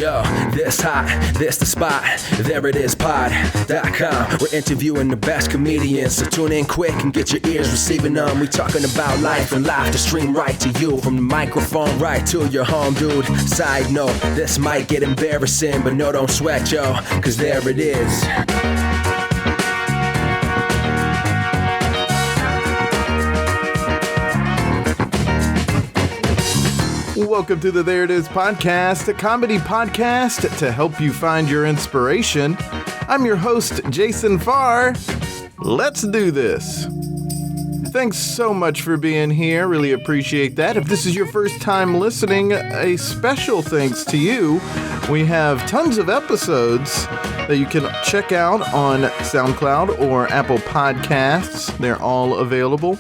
Yo, this hot, this the spot. There it is, pod.com. We're interviewing the best comedians, so tune in quick and get your ears receiving them. We talking about life and life to stream right to you, from the microphone right to your home, dude. Side note, this might get embarrassing, but no, don't sweat, yo, cause there it is. Welcome to the There It Is podcast, a comedy podcast to help you find your inspiration. I'm your host, Jason Farr. Let's do this. Thanks so much for being here. Really appreciate that. If this is your first time listening, a special thanks to you. We have tons of episodes that you can check out on SoundCloud or Apple Podcasts. They're all available.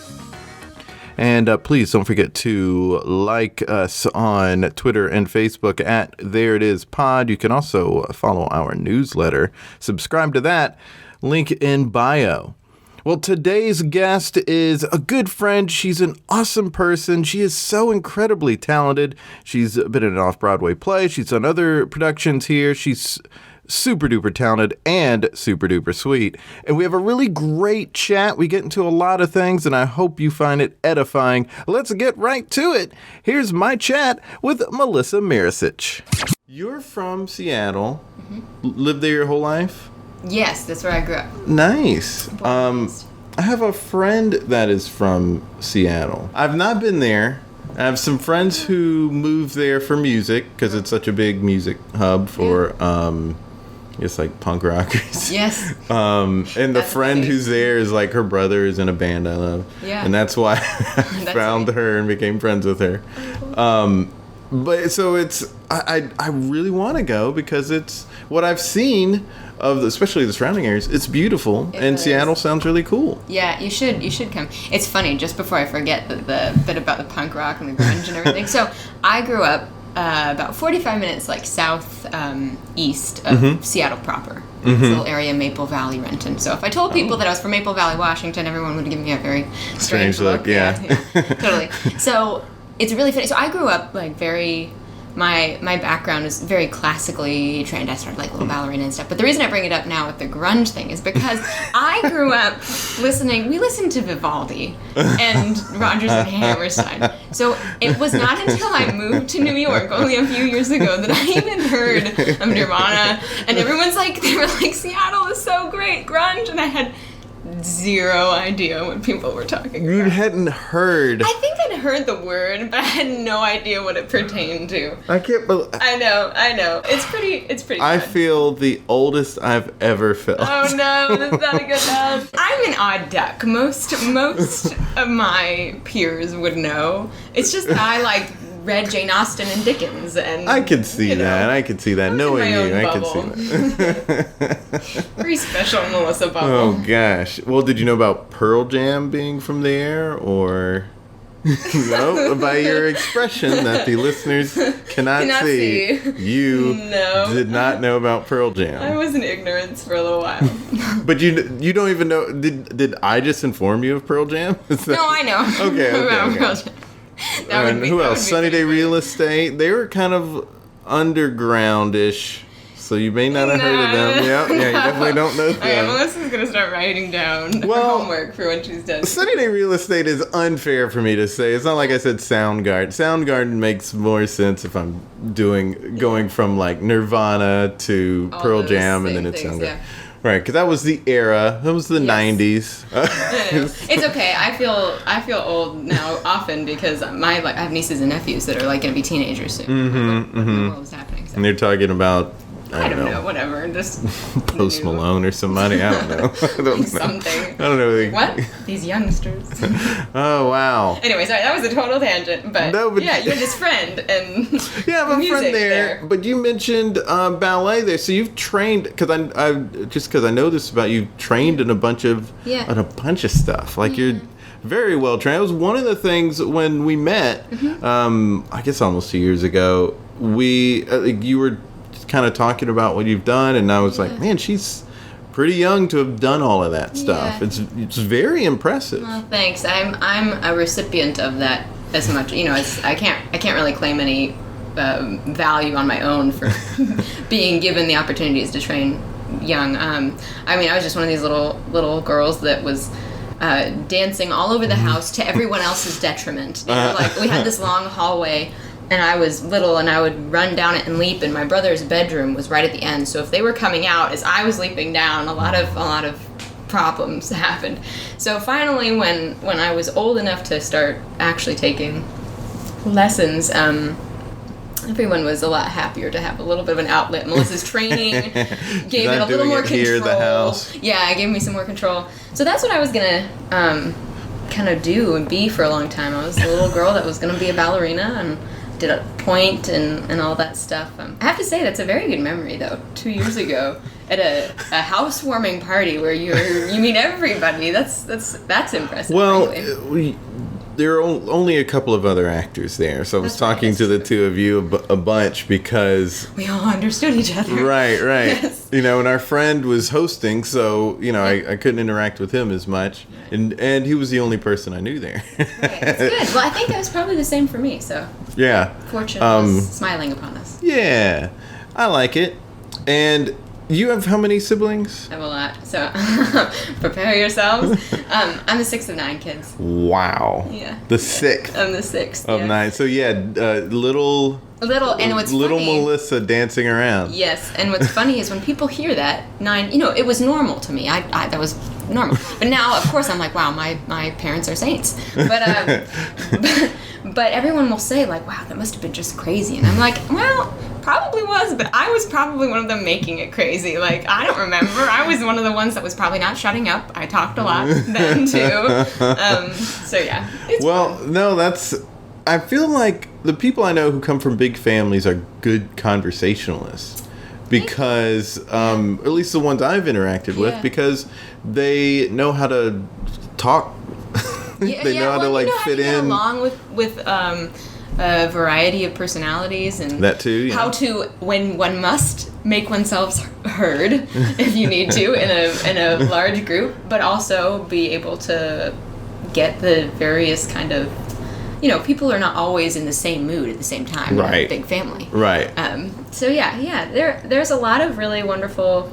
And please don't forget to like us on Twitter and Facebook at There It Is Pod. You can also follow our newsletter. Subscribe to that. Link in bio. Well, today's guest is a good friend. She's an awesome person. She is so incredibly talented. She's been in an Off-Broadway play. She's done other productions here. She's super duper talented and super duper sweet. And we have a really great chat. We get into a lot of things, and I hope you find it edifying. Let's get right to it. Here's my chat with Melissa Maricich. You're from Seattle. Lived there your whole life? Yes, that's where I grew up. Nice. I have a friend that is from Seattle. I've not been there. I have some friends who moved there for music because it's such a big music hub for it's like punk rockers. Yes. And the That's friend funny. who's there is like her brother is in a band I love. Yeah. And that's why I found funny. her and became friends with her. But so it's I really want to go because it's what I've seen of especially the surrounding areas. It's beautiful, and is. Seattle sounds really cool. Yeah, you should come. It's funny, just before I forget the bit about the punk rock and the grunge and everything. So I grew up about 45 minutes like southeast of Seattle proper. It's a little area, Maple Valley, Renton. So if I told people that I was from Maple Valley, Washington, everyone would give me a very strange look. Yeah. Totally. So it's really funny. So I grew up like very... My background is very classically trained. I started like little ballerina and stuff. But the reason I bring it up now with the grunge thing is because I grew up we listened to Vivaldi and Rodgers and Hammerstein. So it was not until I moved to New York only a few years ago that I even heard of Nirvana. And everyone's like, they were like, Seattle is so great, grunge. And I had zero idea what people were talking You about. hadn't heard. I think I'd heard the word, but I had no idea what it pertained to. I can't believe. I know. It's pretty I fun. feel the oldest I've ever felt. Oh no, that's not a good enough. I'm an odd duck. Most of my peers would know. It's just I like read Jane Austen and Dickens, and I can see that. I can see that. I'm in Knowing my you, own I can bubble. see that. Very special Melissa bubble. Oh gosh. Well, did you know about Pearl Jam being from there, or no? By your expression that the listeners cannot see, you No. did not know about Pearl I Jam. was in ignorance for a little while. But you don't even know. Did I just inform you of Pearl Jam? Is that- No, I know. Okay. That would And be, who that else? would be Sunny Day pretty Real Estate. They were kind of underground-ish, so you may not have heard of them. Yeah, you definitely don't know Okay, them. Melissa's gonna start writing down her Well, homework for when she's done. Sunny Day Real Estate is unfair for me to say. It's not like I said Soundgarden. Soundgarden makes more sense if I'm going from like Nirvana to All Pearl those Jam and same then it's things, Soundgarden. yeah. Right, because that was the era. That was the Yes. 90s. I know. It's okay. I feel old now often because I have nieces and nephews that are like gonna be teenagers soon. What in the world is happening? So. And they're talking about, I don't know. Whatever. Just Post new. Malone or somebody. I don't know. I don't know. Something. I don't know. What? These youngsters. Oh, wow. Anyway, sorry, that was a total tangent. But, No, but- yeah, you're this friend and Yeah, I have a music friend there, but you mentioned ballet there, so you've trained because I know this about you. Trained in a bunch of stuff. Like you're very well trained. It was one of the things when we met. I guess almost 2 years ago. You were kind of talking about what you've done, and I was like, man, she's pretty young to have done all of that stuff. Yeah. It's very impressive. Well, thanks. I'm a recipient of that as much. You know, I can't really claim any value on my own for being given the opportunities to train young. I mean, I was just one of these little girls that was dancing all over the house to everyone else's detriment. You know, like we had this long hallway, and I was little, and I would run down it and leap. And my brother's bedroom was right at the end, so if they were coming out as I was leaping down, a lot of problems happened. So finally, when I was old enough to start actually taking lessons, everyone was a lot happier to have a little bit of an outlet. Melissa's training gave it a little more control. Here at the house. Yeah, it gave me some more control. So that's what I was gonna kind of do and be for a long time. I was a little girl that was gonna be a ballerina and did a point and all that stuff. I have to say that's a very good memory though. 2 years ago at a housewarming party where you meet everybody. That's impressive. Well, there are only a couple of other actors there, so I was talking to the two of you a bunch because we all understood each other. Right. Yes. You know, and our friend was hosting, so you know I couldn't interact with him as much, and he was the only person I knew there. Right. That's good. Well, I think that was probably the same for me. So yeah, fortune was smiling upon us. Yeah, I like it. And you have how many siblings? I have a lot. So prepare yourselves. I'm the sixth of 9 kids. Wow. Yeah. The sixth. I'm the sixth of 9. So yeah, little and what's little funny, Melissa dancing around. Yes, and what's funny is when people hear that 9, you know, it was normal to me. I that was normal. But now, of course, I'm like, wow, my parents are saints. But everyone will say like, wow, that must have been just crazy. And I'm like, well, probably was, but I was probably one of them making it crazy. Like, I don't remember. I was one of the ones that was probably not shutting up. I talked a lot then too. So yeah. Well, fun. No, I feel like the people I know who come from big families are good conversationalists. Because, at least the ones I've interacted with, because they know how to talk. They know how to like fit in. Get along with a variety of personalities and that too. Yeah. How to, when one must, make oneself heard if you need to in a large group, but also be able to get the various kind of, you know, people are not always in the same mood at the same time. Right. In a big family. Right. So there's a lot of really wonderful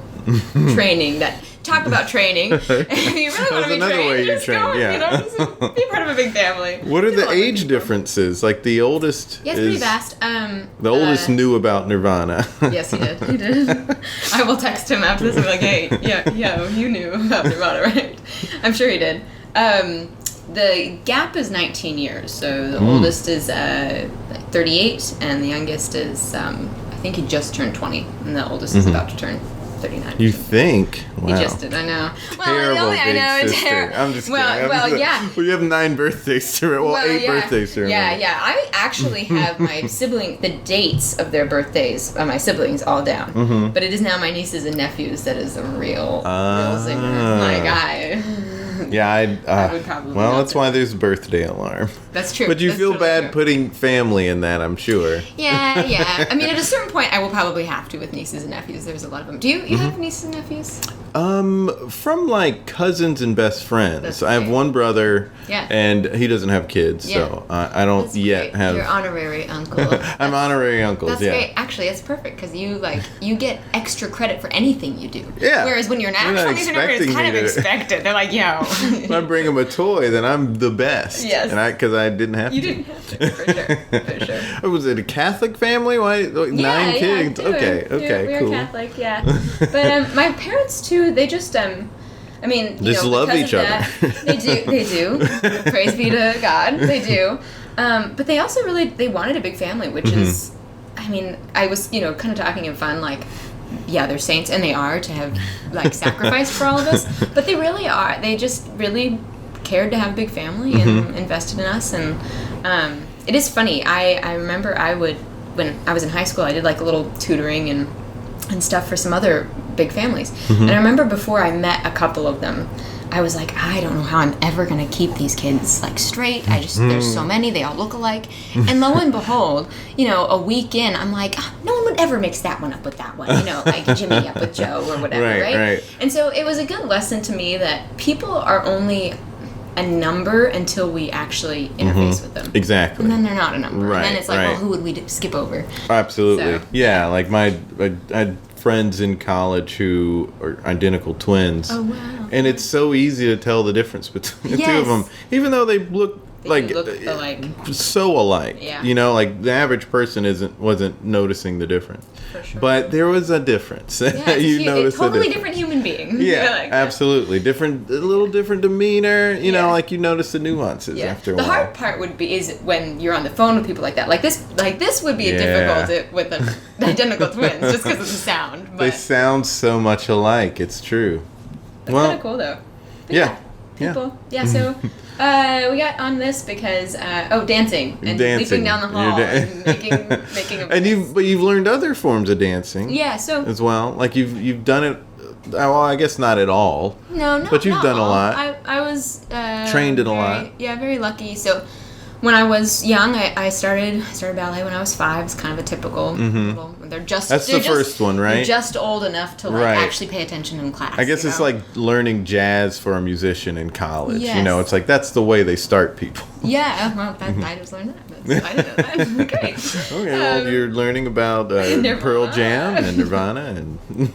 training that. Talk about training. If you really want to be trained, just go, you know, just be part of a big family. What are the age differences? Like the oldest it's pretty vast. The oldest knew about Nirvana. Yes, he did. I will text him after this and be like, hey, yeah, you knew about Nirvana, right? I'm sure he did. The gap is 19 years, so the oldest is 38, and the youngest is, I think he just turned 20, and the oldest is about to turn 39. You think? Wow. He just did, I know. Well, terrible big sister. I'm just kidding. Well, yeah. Well, you have 9 birthdays to remember. Well, 8 birthdays to remember. Yeah. I actually have my the dates of their birthdays, my siblings, all down. Mm-hmm. But it is now my nieces and nephews that is a real zinger. Like, yeah, I would probably. Well, that's why there's a birthday alarm. That's true. But you feel bad putting family in that, I'm sure. Yeah. I mean, at a certain point, I will probably have to with nieces and nephews. There's a lot of them. Do you have nieces and nephews? From like cousins and best friends. I have one brother, and he doesn't have kids, so I don't yet have. Your honorary uncle. I'm honorary uncles. That's great. Actually, that's perfect because you get extra credit for anything you do. Yeah. Whereas when you're an actual niece and nephew, it's kind of expected. They're like, yo. If I bring them a toy, then I'm the best. Yes. And because I didn't have to. You didn't have to, for sure. Was it a Catholic family? Why 9 kids? Okay, we're cool. Catholic, yeah. But my parents too. They just I mean, just love each other. They do. Praise be to God. They do. But they also they wanted a big family, which is, I mean, I was kind of talking in fun like. Yeah, they're saints, and they are to have like sacrificed for all of us. But they really are. They just really cared to have a big family and invested in us. And it is funny. I remember when I was in high school, I did like a little tutoring and stuff for some other big families. And I remember before I met a couple of them, I was like, I don't know how I'm ever going to keep these kids like straight. There's so many, they all look alike. And lo and behold, a week in, I'm like, no one would ever mix that one up with that one, like Jimmy up with Joe or whatever, right? Right. And so it was a good lesson to me that people are only a number until we actually interface with them. Exactly. And then they're not a number. Right, And then it's like, right. well, who would we skip over? Absolutely. So, yeah, like I had friends in college who are identical twins. Oh, wow. And it's so easy to tell the difference between the two of them, even though they look They look alike. so alike. Yeah. You know, like the average person wasn't noticing the difference. For sure. But there was a difference. Yeah, You noticed a totally the different human being. Yeah, Like, absolutely. A little different demeanor. You know, Yeah. like you notice the nuances Yeah. after a The while. hard part is when you're on the phone with people like that. Like this would be Yeah. difficult with an identical twins just because of the sound. But They sound so much alike. It's true. that's kind of cool though. But Yeah. People. Yeah. So we got on this because dancing and leaping down the hall and making a And you've learned other forms of dancing. Yeah. So As well, like you've done it. Well, I guess not at all. no, But you've not done a all. lot. I was Trained it a very- lot. Yeah, very lucky. So when I was young, I started ballet when I was 5. It's kind of a typical little. That's the first one, right? They're just old enough to Right. actually pay attention in class. I guess you it's know? like learning jazz for a musician in college. Yes. You know, it's like that's the way they start people. Yeah, well, I just learned that. I didn't know that. Great. Okay, well, you're learning about Nirvana. Pearl Jam and Nirvana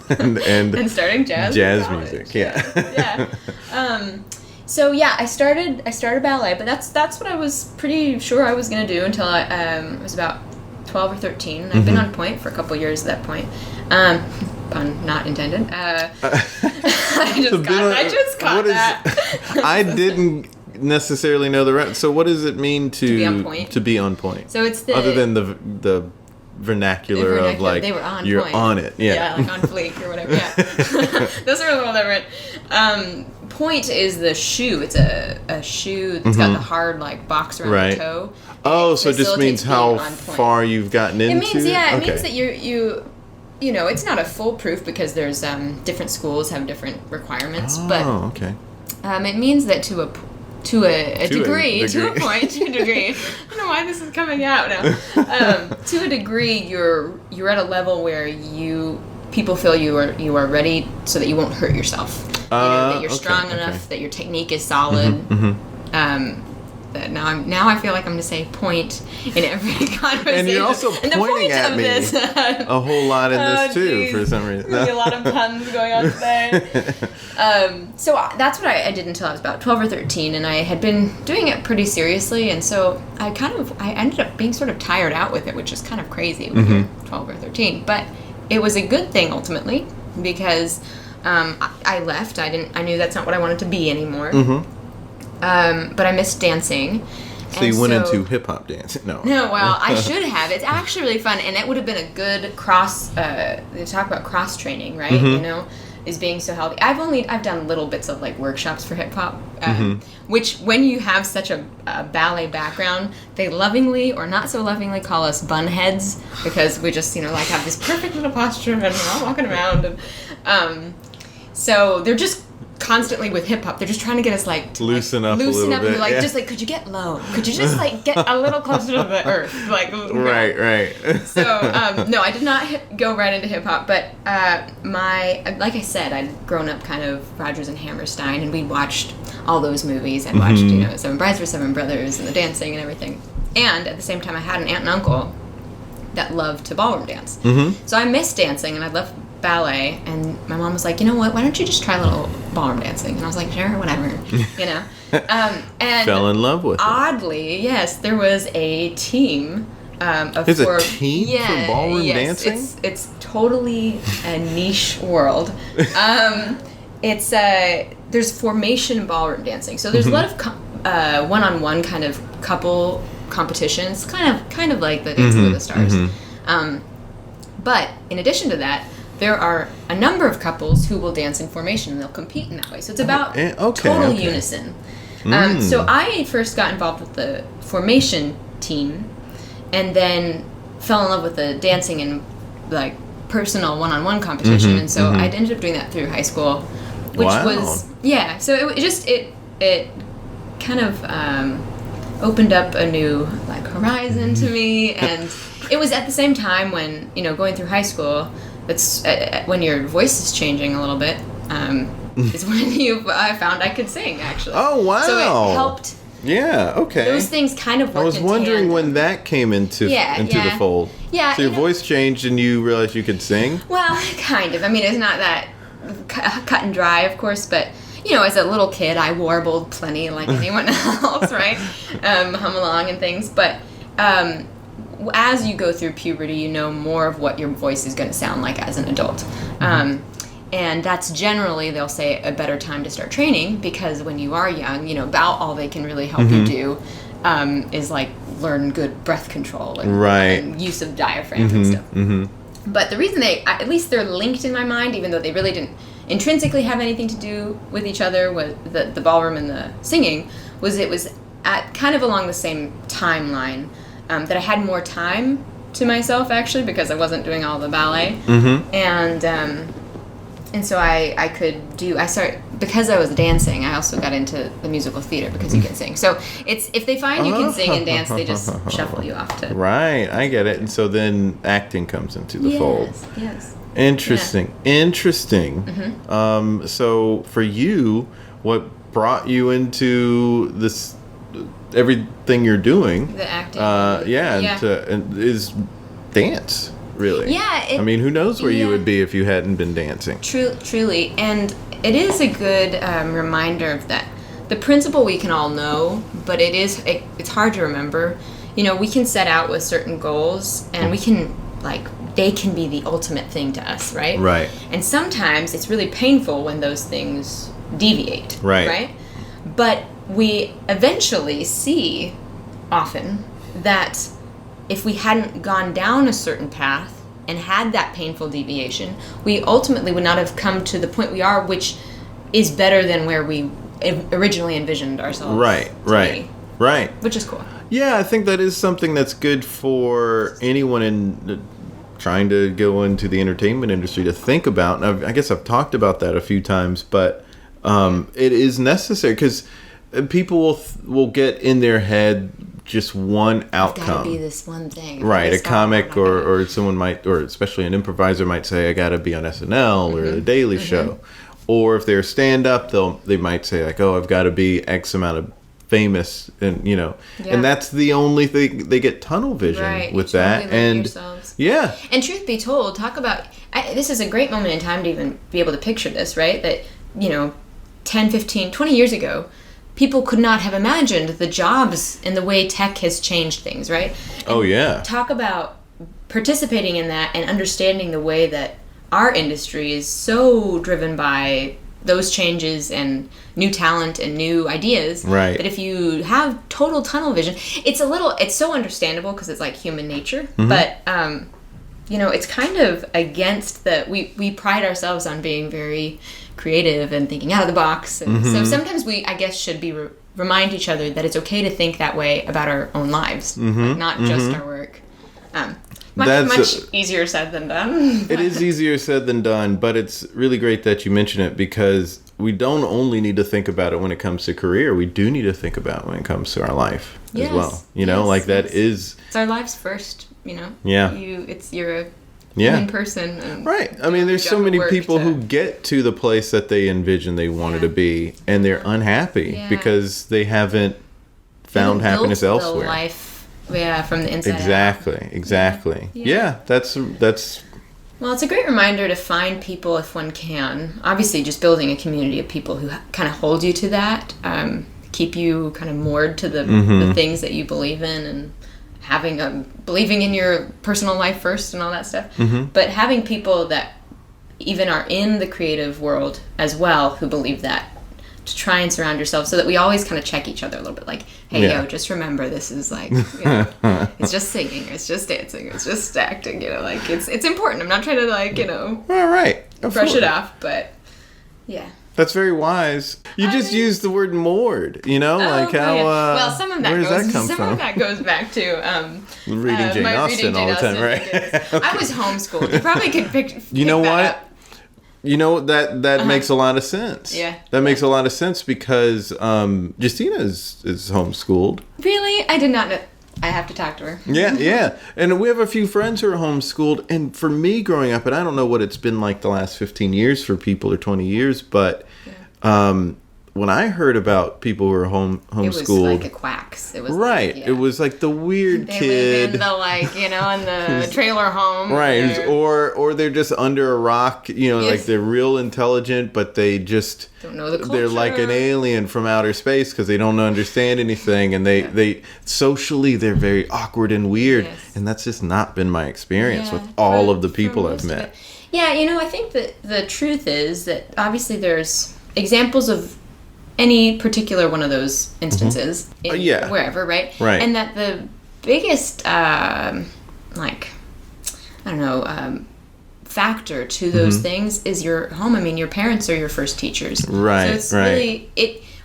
and And starting jazz. jazz in college. music. Yeah. Yeah. So yeah, I started ballet, but that's what I was pretty sure I was gonna do until I was about 12 or 13. And I've been on point for a couple years at that point. Pun not intended. I just caught that. I didn't necessarily know the right. So what does it mean to be on point? To be on point? So it's the other than the vernacular of like they were on you're point. on it. Yeah. Like on fleek or whatever. Yeah. Those are a little different. Point is the shoe. It's a shoe that's got the hard like box around Right. the toe. Oh, so it just means facilitates how being on point. far you've gotten into. It means it Okay. means that you know, it's not a foolproof because there's different schools have different requirements, but okay. it means that to a degree, to a degree. point, to a degree. I don't know why this is coming out now. To a degree, you're at a level where people feel you are ready, so that you won't hurt yourself. That you're okay, strong okay. enough, that your technique is solid. That now I feel like I'm going to say point in every conversation. And you're also and the pointing point at of me this, a whole lot in this too, geez. for some reason. There's gonna be a lot of puns going on today. So that's what I did until I was about 12 or 13, and I had been doing it pretty seriously, and so I ended up being sort of tired out with it, which is kind of crazy when you're 12 or 13. But it was a good thing ultimately because I left. I knew that's not what I wanted to be anymore. But I missed dancing. So you went into hip hop dancing? No. No, well, I should have. It's actually really fun, and it would have been a good cross. They talk about cross training, right? You know, is being so healthy. I've done little bits of like workshops for hip hop, which when you have such a ballet background, they lovingly or not so lovingly call us bun heads because we just like have this perfect little posture and we're all walking around, and so they're just constantly with hip hop. They're just trying to get us loosen up a little and bit, be like, yeah. just like, could you get low? Could you just get a little closer to the earth? Right. So no, I did not go right into hip hop, but like I said, I'd grown up kind of Rodgers and Hammerstein, and we'd watched all those movies. I'd watched Seven Brides for Seven Brothers and the dancing and everything. And at the same time, I had an aunt and uncle that loved to ballroom dance. So I missed dancing, and I loved ballet, and my mom was like, you know what, why don't you just try a little ballroom dancing? And I was like, sure, whatever, and Fell in love with it. oddly, yes, there was a team of There's a team for ballroom yes, dancing? it's totally a niche world. It's there's formation ballroom dancing, so there's a lot of one-on-one kind of couple competitions, kind of like the Dancing with the Stars. But in addition to that, there are a number of couples who will dance in formation, and they'll compete in that way. So it's about total unison. So I first got involved with the formation team, and then fell in love with the dancing and personal one-on-one competition. And so I ended up doing that through high school, which was So it kind of opened up a new horizon to me, and it was at the same time when going through high school. That's when your voice is changing a little bit. is when I found I could sing, actually. Oh, wow. So it helped. Yeah, okay. Those things kind of worked. I was wondering in tandem. when that came into the fold. Yeah. So your voice changed and you realized you could sing? Well, kind of. I mean, it's not that cut and dry, of course, but, as a little kid, I warbled plenty like anyone else, right? Hum along and things. But as you go through puberty, you know more of what your voice is going to sound like as an adult. And that's generally, they'll say, a better time to start training, because when you are young, about all they can really help you do is like learn good breath control and use of diaphragm and stuff. But the reason at least they're linked in my mind, even though they really didn't intrinsically have anything to do with each other, with the ballroom and the singing, it was at kind of along the same timeline, that I had more time to myself, actually, because I wasn't doing all the ballet. And so I started, because I was dancing, I also got into the musical theater because you can sing. So if they find you can sing and dance, they just shuffle you off to. Right, I get it. And so then acting comes into the fold. Yes. Interesting. So for you, what brought you into this, everything you're doing? The acting. Is dance. Really? Yeah. I mean, who knows where you would be if you hadn't been dancing? Truly. And it is a good reminder of that. The principle we can all know, but it's hard to remember. We can set out with certain goals, and we can, they can be the ultimate thing to us, right? Right. And sometimes it's really painful when those things deviate. Right? But we eventually see, often, that if we hadn't gone down a certain path and had that painful deviation, we ultimately would not have come to the point we are, which is better than where we originally envisioned ourselves. Right. Which is cool. Yeah, I think that is something that's good for anyone in trying to go into the entertainment industry to think about. And I guess I've talked about that a few times, but it is necessary, because people will get in their head just one outcome. It's gotta be this one thing. Right, a comic or someone might, or especially an improviser might say, I gotta be on SNL or The Daily Show. Or if they're stand-up, they might say, like, oh, I've got to be X amount of famous, and and that's the only thing. They get tunnel vision with that. And yeah. And truth be told, this is a great moment in time to even be able to picture this, right? That, 10, 15, 20 years ago, people could not have imagined the jobs and the way tech has changed things, right? And talk about participating in that and understanding the way that our industry is so driven by those changes and new talent and new ideas. Right. That if you have total tunnel vision, it's so understandable because it's like human nature. But, it's kind of against we pride ourselves on being very creative and thinking out of the box, and so sometimes we, I guess, should be remind each other that it's okay to think that way about our own lives, not just our work. Much easier said than done. It is easier said than done, but it's really great that you mention it, because we don't only need to think about it when it comes to career. We do need to think about it when it comes to our life as well. It's our lives first. Yeah. You're a human person. And right. I mean, there's so many people who get to the place that they envision they wanted to be, and they're unhappy because they haven't found happiness elsewhere. Life, from the inside out. Exactly. Yeah, that's. Well, it's a great reminder to find people if one can. Obviously, just building a community of people who kind of hold you to that, keep you kind of moored to the things that you believe in, and believing in your personal life first and all that stuff. But having people that even are in the creative world as well who believe that, to try and surround yourself so that we always kind of check each other a little bit, like, hey, just remember, this is like, it's just singing, it's just dancing, it's just acting, it's important. I'm not trying to brush it off, but yeah. That's very wise. You just used the word moored, well, some of that where does that come some from? of that goes back to reading Jane Austen all the time, right? I was homeschooled. You probably could pick what? That makes a lot of sense. Yeah. That makes a lot of sense, because Justina is homeschooled. Really? I did not know. I have to talk to her. Yeah. And we have a few friends who are homeschooled. And for me growing up, and I don't know what it's been like the last 15 years for people or 20 years, but when I heard about people who were homeschooled, it was like the quacks. It was right. It was like the weird kid. They live in the trailer home. Right. Or they're just under a rock, like they're real intelligent, but they just don't know the culture. They're like an alien from outer space because they don't understand anything, and they socially they're very awkward and weird, and that's just not been my experience with all of the people I've met. Yeah, I think that the truth is that obviously there's examples of any particular one of those instances wherever, right? Right. And that the biggest factor to those things is your home. I mean, your parents are your first teachers. Right. So it's really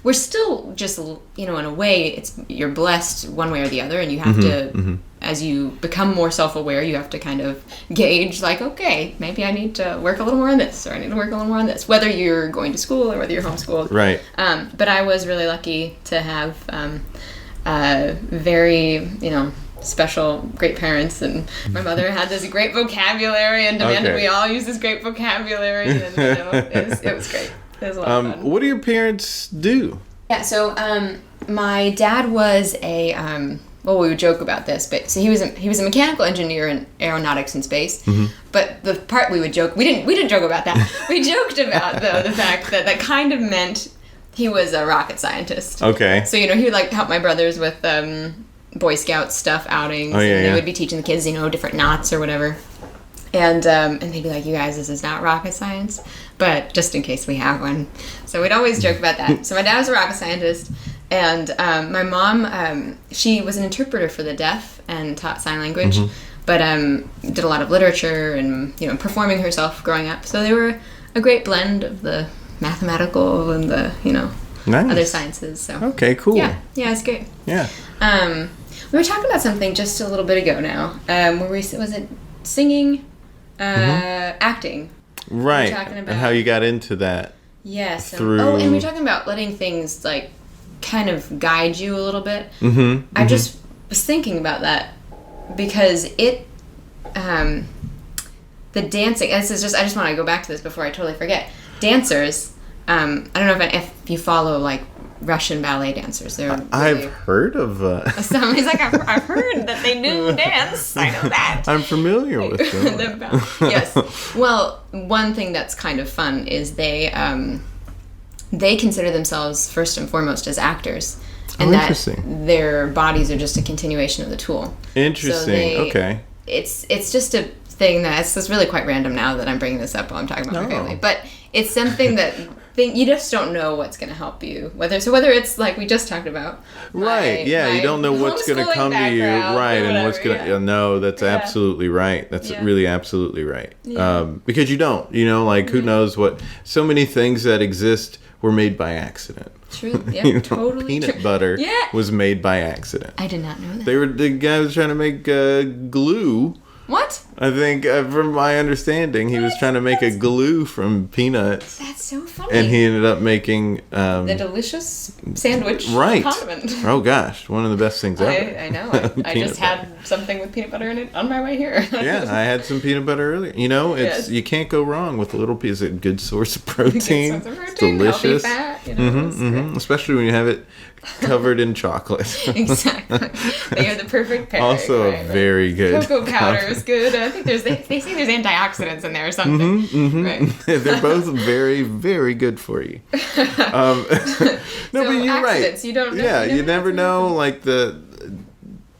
we're still just, in a way, you're blessed one way or the other, and you have to, as you become more self-aware, you have to kind of gauge, like, okay, maybe I need to work a little more on this, or I need to work a little more on this, whether you're going to school or whether you're homeschooled. Right. But I was really lucky to have very, special, great parents, and my mother had this great vocabulary and demanded we all use this great vocabulary, and it was great. It was a lot of fun. What do your parents do? Yeah, so my dad was a we would joke about this, but so he was a mechanical engineer in aeronautics and space. But the part we didn't joke about that. We joked about though the fact that kind of meant he was a rocket scientist. Okay. So he would help my brothers with Boy Scout stuff, outings, and they would be teaching the kids different knots or whatever. And they'd be like, you guys, this is not rocket science, but just in case we have one. So we'd always joke about that. So my dad was a rocket scientist, and my mom, she was an interpreter for the deaf and taught sign language, but did a lot of literature and, performing herself growing up. So they were a great blend of the mathematical and the, nice. Other sciences. So okay, cool. Yeah, it's great. Yeah. We were talking about something just a little bit ago now. Was it singing? Acting. Right. And how you got into that. Yes. And we were talking about letting things kind of guide you a little bit. I just was thinking about that because the dancing, and I just want to go back to this before I totally forget. Dancers, I don't know if you follow Russian ballet dancers. I've heard of. Somebody's like, I've heard that they do dance. I know that. I'm familiar with them. Yes. Well, one thing that's kind of fun is they consider themselves first and foremost as actors, and that their bodies are just a continuation of the tool. Interesting. Okay. It's just a thing it's really quite random now that I'm bringing this up while I'm talking about my family, but it's something that. You just don't know what's going to help you. Whether it's like we just talked about. Right. You don't know what's going to come to you. Right. And what's going to... No, that's absolutely right. That's really absolutely right. Yeah. Because you don't. Who knows what... So many things that exist were made by accident. True. Yeah, totally Peanut butter was made by accident. I did not know that. The guy was trying to make glue... What? I think, from my understanding, he was trying to make a glue from peanuts. That's so funny. And he ended up making... the delicious sandwich condiment. Oh, gosh. One of the best things ever. I know. I just had something with peanut butter in it on my way here. Yeah, I had some peanut butter earlier. You can't go wrong with a little piece of good source of protein. It's delicious. Healthy fat. Especially when you have it covered in chocolate. Exactly. They are the perfect pairing. Also very good. Cocoa powder is good. I think they say there's antioxidants in there or something. Right. They're both very, very good for you. No, but you're right. You don't know. Yeah, you never know.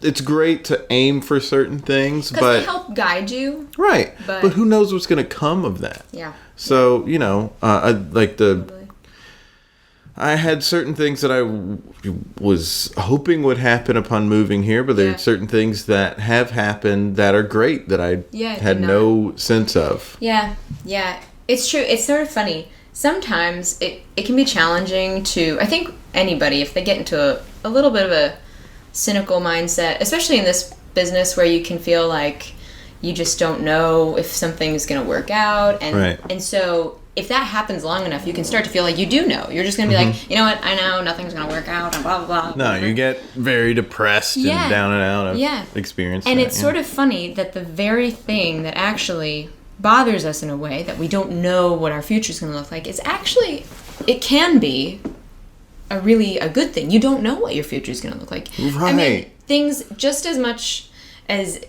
It's great to aim for certain things, but they help guide you. Right. But who knows what's going to come of that? Yeah. So I had certain things that I was hoping would happen upon moving here, but there are certain things that have happened that are great that I had no sense of. Yeah, it's true. It's sort of funny. Sometimes it can be challenging to, I think anybody, if they get into a little bit of a cynical mindset, especially in this business where you can feel like you just don't know if something's going to work out. And so if that happens long enough, you can start to feel like you do know. You're just going to be like, you know what, I know nothing's going to work out, and blah, blah, blah. No, you get very depressed and down and out of experience. And it's sort of funny that the very thing that actually bothers us in a way, that we don't know what our future's going to look like, is actually, it can be a good thing. You don't know what your future's going to look like. Right. I mean, things just as much as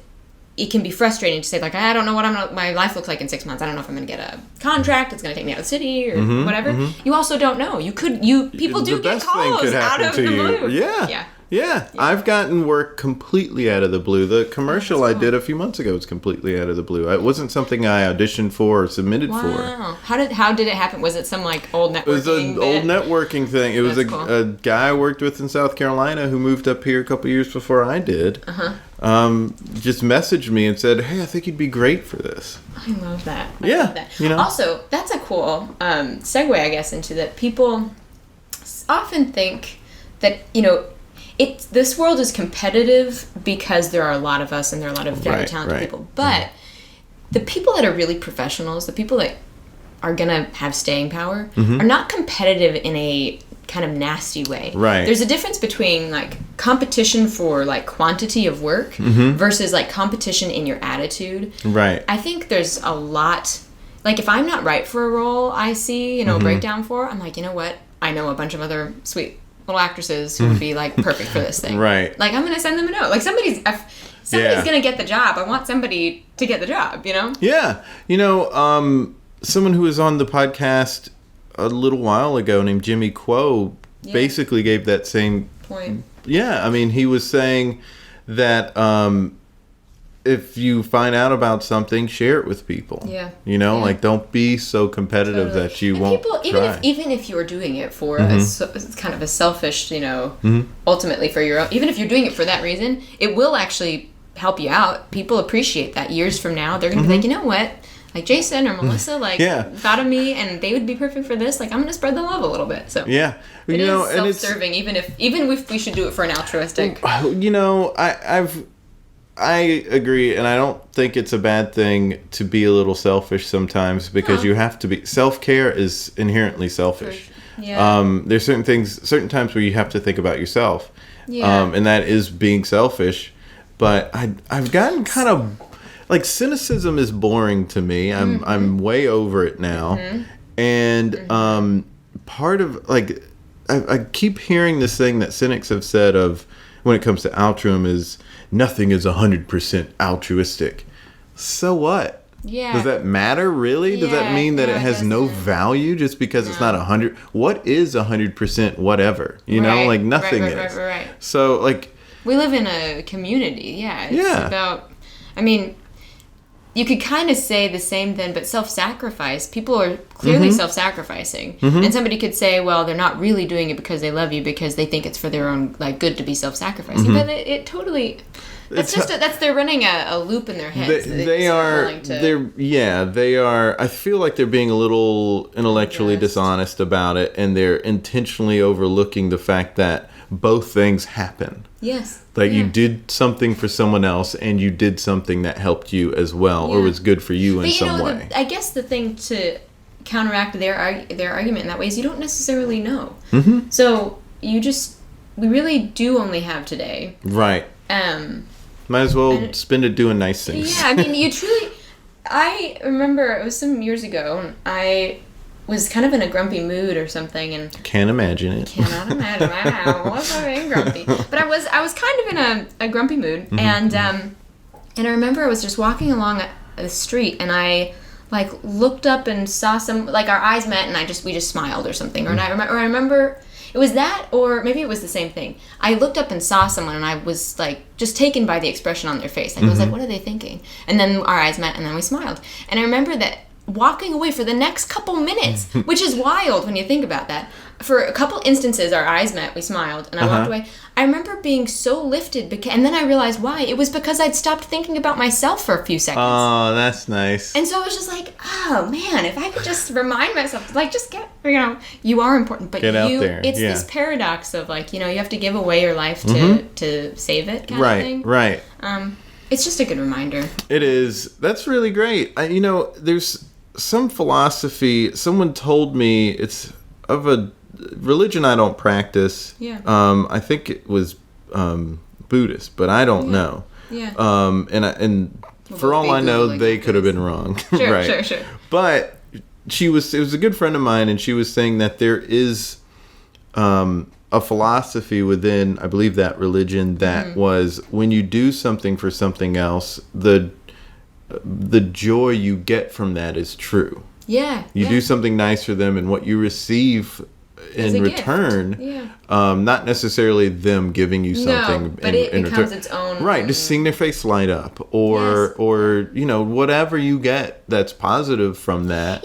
it can be frustrating to say, like, I don't know what my life looks like in 6 months. I don't know if I'm going to get a contract. It's going to take me out of the city or whatever. You also don't know. People do get calls out of the blue. Yeah. I've gotten work completely out of the blue. The commercial I did a few months ago was completely out of the blue. It wasn't something I auditioned for or submitted for. Wow. How did it happen? Was it some like old networking? It was an old networking thing. It was a guy I worked with in South Carolina who moved up here a couple years before I did. Just messaged me and said, "Hey, I think you'd be great for this." I love that. I love that. You know? Also, that's a cool segue, I guess, into that. People often think that, you know, this world is competitive because there are a lot of us and there are a lot of very talented people. But the people that are really professionals, the people that are going to have staying power, are not competitive in a kind of nasty way. Right. There's a difference between like competition for like quantity of work versus like competition in your attitude. Right. I think there's a lot, like if I'm not right for a role I see, you know, a breakdown for, I'm like, you know what? I know a bunch of other sweet little actresses who would be like perfect for this thing. Right. Like I'm going to send them a note. Like somebody's going to get the job. I want somebody to get the job, you know? Yeah. You know, someone who was on the podcast a little while ago named Jimmy Quo basically gave that same point. Yeah. I mean, he was saying that if you find out about something, share it with people. Yeah. You know, like don't be so competitive that you won't try. Even if you're doing it for it's kind of a selfish, you know, ultimately for your own, even if you're doing it for that reason, it will actually help you out. People appreciate that. Years from now, they're going to be like, you know what? Like Jason or Melissa, like thought of me, and they would be perfect for this. Like I'm gonna spread the love a little bit. So it is self-serving, even if we should do it for an altruistic. You know, I agree, and I don't think it's a bad thing to be a little selfish sometimes because you have to be. Self-care is inherently selfish. There's certain times where you have to think about yourself, and that is being selfish. But I've gotten kind of. Like cynicism is boring to me. I'm way over it now, and part of like I keep hearing this thing that cynics have said of when it comes to altruism is nothing is 100% altruistic. So what? Yeah. Does that matter really? Does that mean that it has no value just because it's not 100? What is 100% whatever? You know, like nothing is. Right. So like we live in a community. It's about. I mean. You could kind of say the same then, but self-sacrifice. People are clearly self-sacrificing. And somebody could say, well, they're not really doing it because they love you, because they think it's for their own like good to be self-sacrificing. But it totally... they're running a loop in their heads. They are. I feel like they're being a little intellectually dishonest about it, and they're intentionally overlooking the fact that both things happen. Yes. Like you did something for someone else, and you did something that helped you as well, or was good for you in some way. I guess the thing to counteract their argument in that way is you don't necessarily know. So we really do only have today. Right. Might as well spend it doing nice things. Yeah, I mean, I remember it was some years ago, and I was kind of in a grumpy mood or something, and can't imagine it. Cannot imagine. I wasn't being grumpy, but I was kind of in a grumpy mood, and I remember I was just walking along the street, and I like looked up and saw our eyes met, and we just smiled or something, I remember. It was that, or maybe it was the same thing. I looked up and saw someone, and I was like just taken by the expression on their face. Like I was like, "What are they thinking?" And then our eyes met, and then we smiled. And I remember that walking away for the next couple minutes, which is wild when you think about that. For a couple instances, our eyes met, we smiled, and I walked away. I remember being so lifted, and then I realized why. It was because I'd stopped thinking about myself for a few seconds. Oh, that's nice. And so I was just like, oh, man, if I could just remind myself, like, just you are important, but get out there. It's this paradox of, like, you have to give away your life to save it kind of thing. Right. It's just a good reminder. It is. That's really great. There's some philosophy. Someone told me it's of a religion I don't practice. Yeah. I think it was Buddhist, but I don't know. Yeah. And for all I know, they could have been wrong. Sure, right. sure. But it was a good friend of mine, and she was saying that there is a philosophy within, I believe, that religion that was when you do something for something else, the joy you get from that is true. Yeah. You do something nice for them, and what you receive in return, not necessarily them giving you something. No, but it becomes its own. Right, just seeing their face light up, or whatever you get that's positive from that.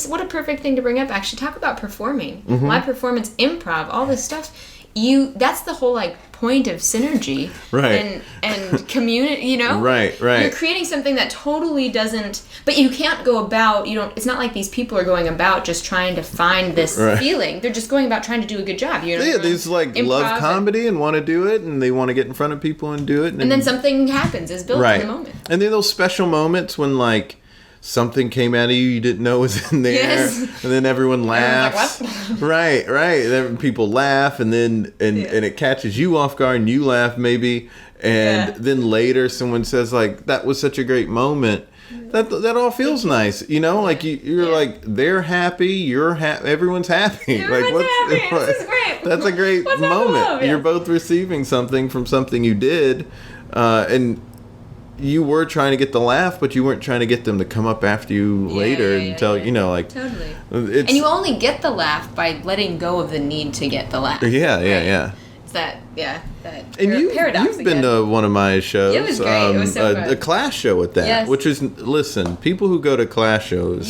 What a perfect thing to bring up. Actually, talk about performing, live performance, improv, all this stuff. That's the whole point of synergy, right? And community, right. You're creating something that totally doesn't, but you can't go about. It's not like these people are going about just trying to find this feeling. They're just going about trying to do a good job. There's love comedy and want to do it, and they want to get in front of people and do it, and then something happens, is built in the moment. And then those special moments when something came out of you didn't know was in there, and then everyone laughs. Right. Then people laugh, and then and it catches you off guard, and you laugh maybe, and then later someone says that was such a great moment. That all feels nice, you're they're happy, you're happy, everyone's happy. Everyone's happy. This is great. That's a great moment. You're both receiving something from something you did, and you were trying to get the laugh, but you weren't trying to get them to come up after you later and tell totally. And you only get the laugh by letting go of the need to get the laugh. Yeah. It's that and paradox. You've been to one of my shows. It was great. It was so fun. A class show at that, yes. which is people who go to class shows.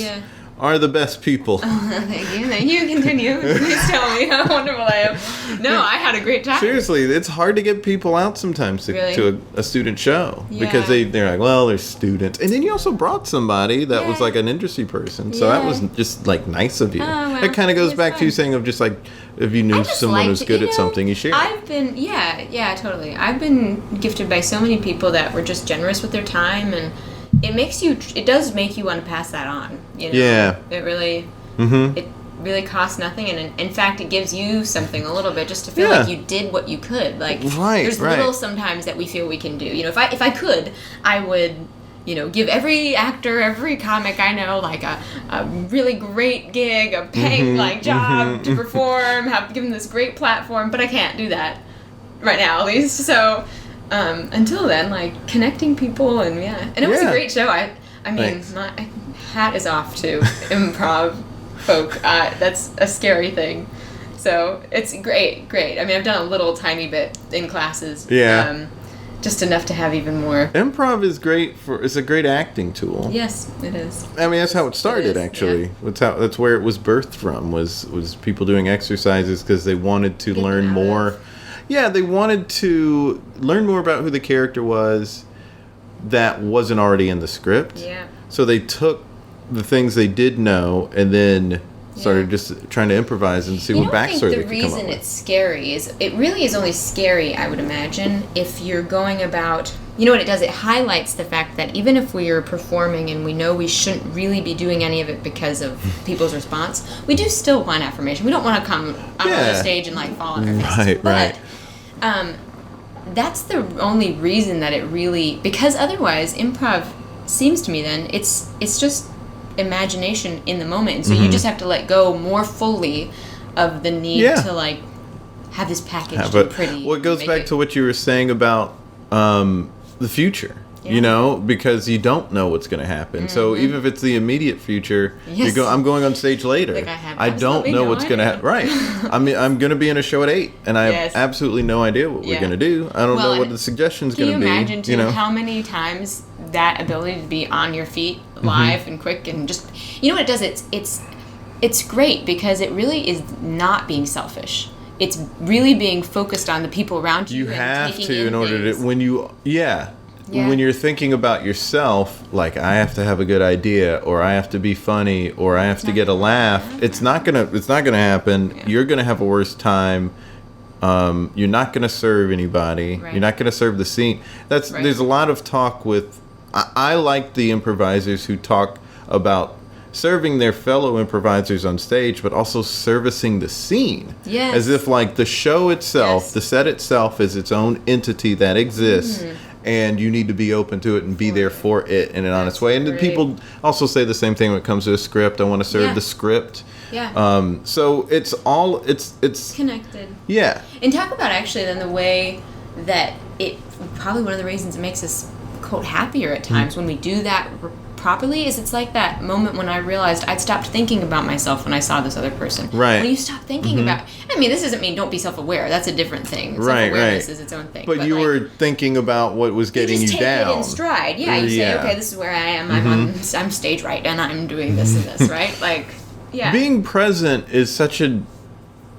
Are the best people. Thank you. Continue. Please tell me how wonderful I am. No, I had a great time. Seriously, it's hard to get people out sometimes to a student show because they're like, well, they're students. And then you also brought somebody that was an industry person. So that was just nice of you. Well, it kind of goes back to you saying of just if you knew someone who's good at something, you share. I've been, totally. I've been gifted by so many people that were just generous with their time, and it does make you want to pass that on. Yeah. It really costs nothing, and in fact, it gives you something a little bit just to feel like you did what you could. There's little sometimes that we feel we can do. If I could, I would, give every actor, every comic I know, a really great gig, a paying job to perform, give them this great platform, but I can't do that right now, at least. So. Until then, connecting people and it was a great show. I mean, my hat is off to improv folk. That's a scary thing. So it's great. I mean, I've done a little tiny bit in classes. Yeah. Just enough to have even more. Improv is great it's a great acting tool. Yes, it is. I mean, that's how it started, actually. Yeah. That's where it was birthed from, was people doing exercises because they wanted to learn more. Yeah, they wanted to learn more about who the character was that wasn't already in the script. Yeah. So they took the things they did know and then started just trying to improvise and see what backstory they could come up with. The reason it's scary is it really is only scary, I would imagine, if you're going about... You know what it does? It highlights the fact that even if we are performing and we know we shouldn't really be doing any of it because of people's response, we do still want affirmation. We don't want to come on the stage and fall on our faces. Right. That's the only reason that it really... Because otherwise, improv seems to me then, it's just imagination in the moment. So you just have to let go more fully of the need to, have this packaged and pretty. Well, it goes back to what you were saying about the future. Because you don't know what's going to happen. So even if it's the immediate future, I'm going on stage later. I don't know what's going to happen. Right. I'm going to be in a show at 8, and I have absolutely no idea what we're going to do. I don't know what the suggestion's going to be. Can you imagine, too, how many times that ability to be on your feet, live and quick, and just... You know what it does? It's great because it really is not being selfish. It's really being focused on the people around you. You have to in order to... When you're thinking about yourself, I have to have a good idea, or I have to be funny, or I have to get a laugh. It's not gonna happen. Yeah. You're gonna have a worse time. You're not gonna serve anybody. Right. You're not gonna serve the scene. There's a lot of talk with. I like the improvisers who talk about serving their fellow improvisers on stage, but also servicing the scene. Yes. As if like the show itself, Yes. the set itself is its own entity that exists. And you need to be open to it and be there for it in an honest way. And then people also say the same thing when it comes to a script. I want to serve the script. Yeah. So it's all it's connected. Yeah. And talk about actually then the way that it probably one of the reasons it makes us quote happier at times when we do that properly is it's like that moment when I realized I'd stopped thinking about myself when I saw this other person. Right. When you stop thinking about, I mean, this doesn't mean don't be self-aware. That's a different thing. Self-awareness is its own thing. But you were thinking about what was getting you just take down. it in stride. Yeah, you say, okay, this is where I am. I'm stage right, and I'm doing this and this, right? Like, yeah. Being present is such a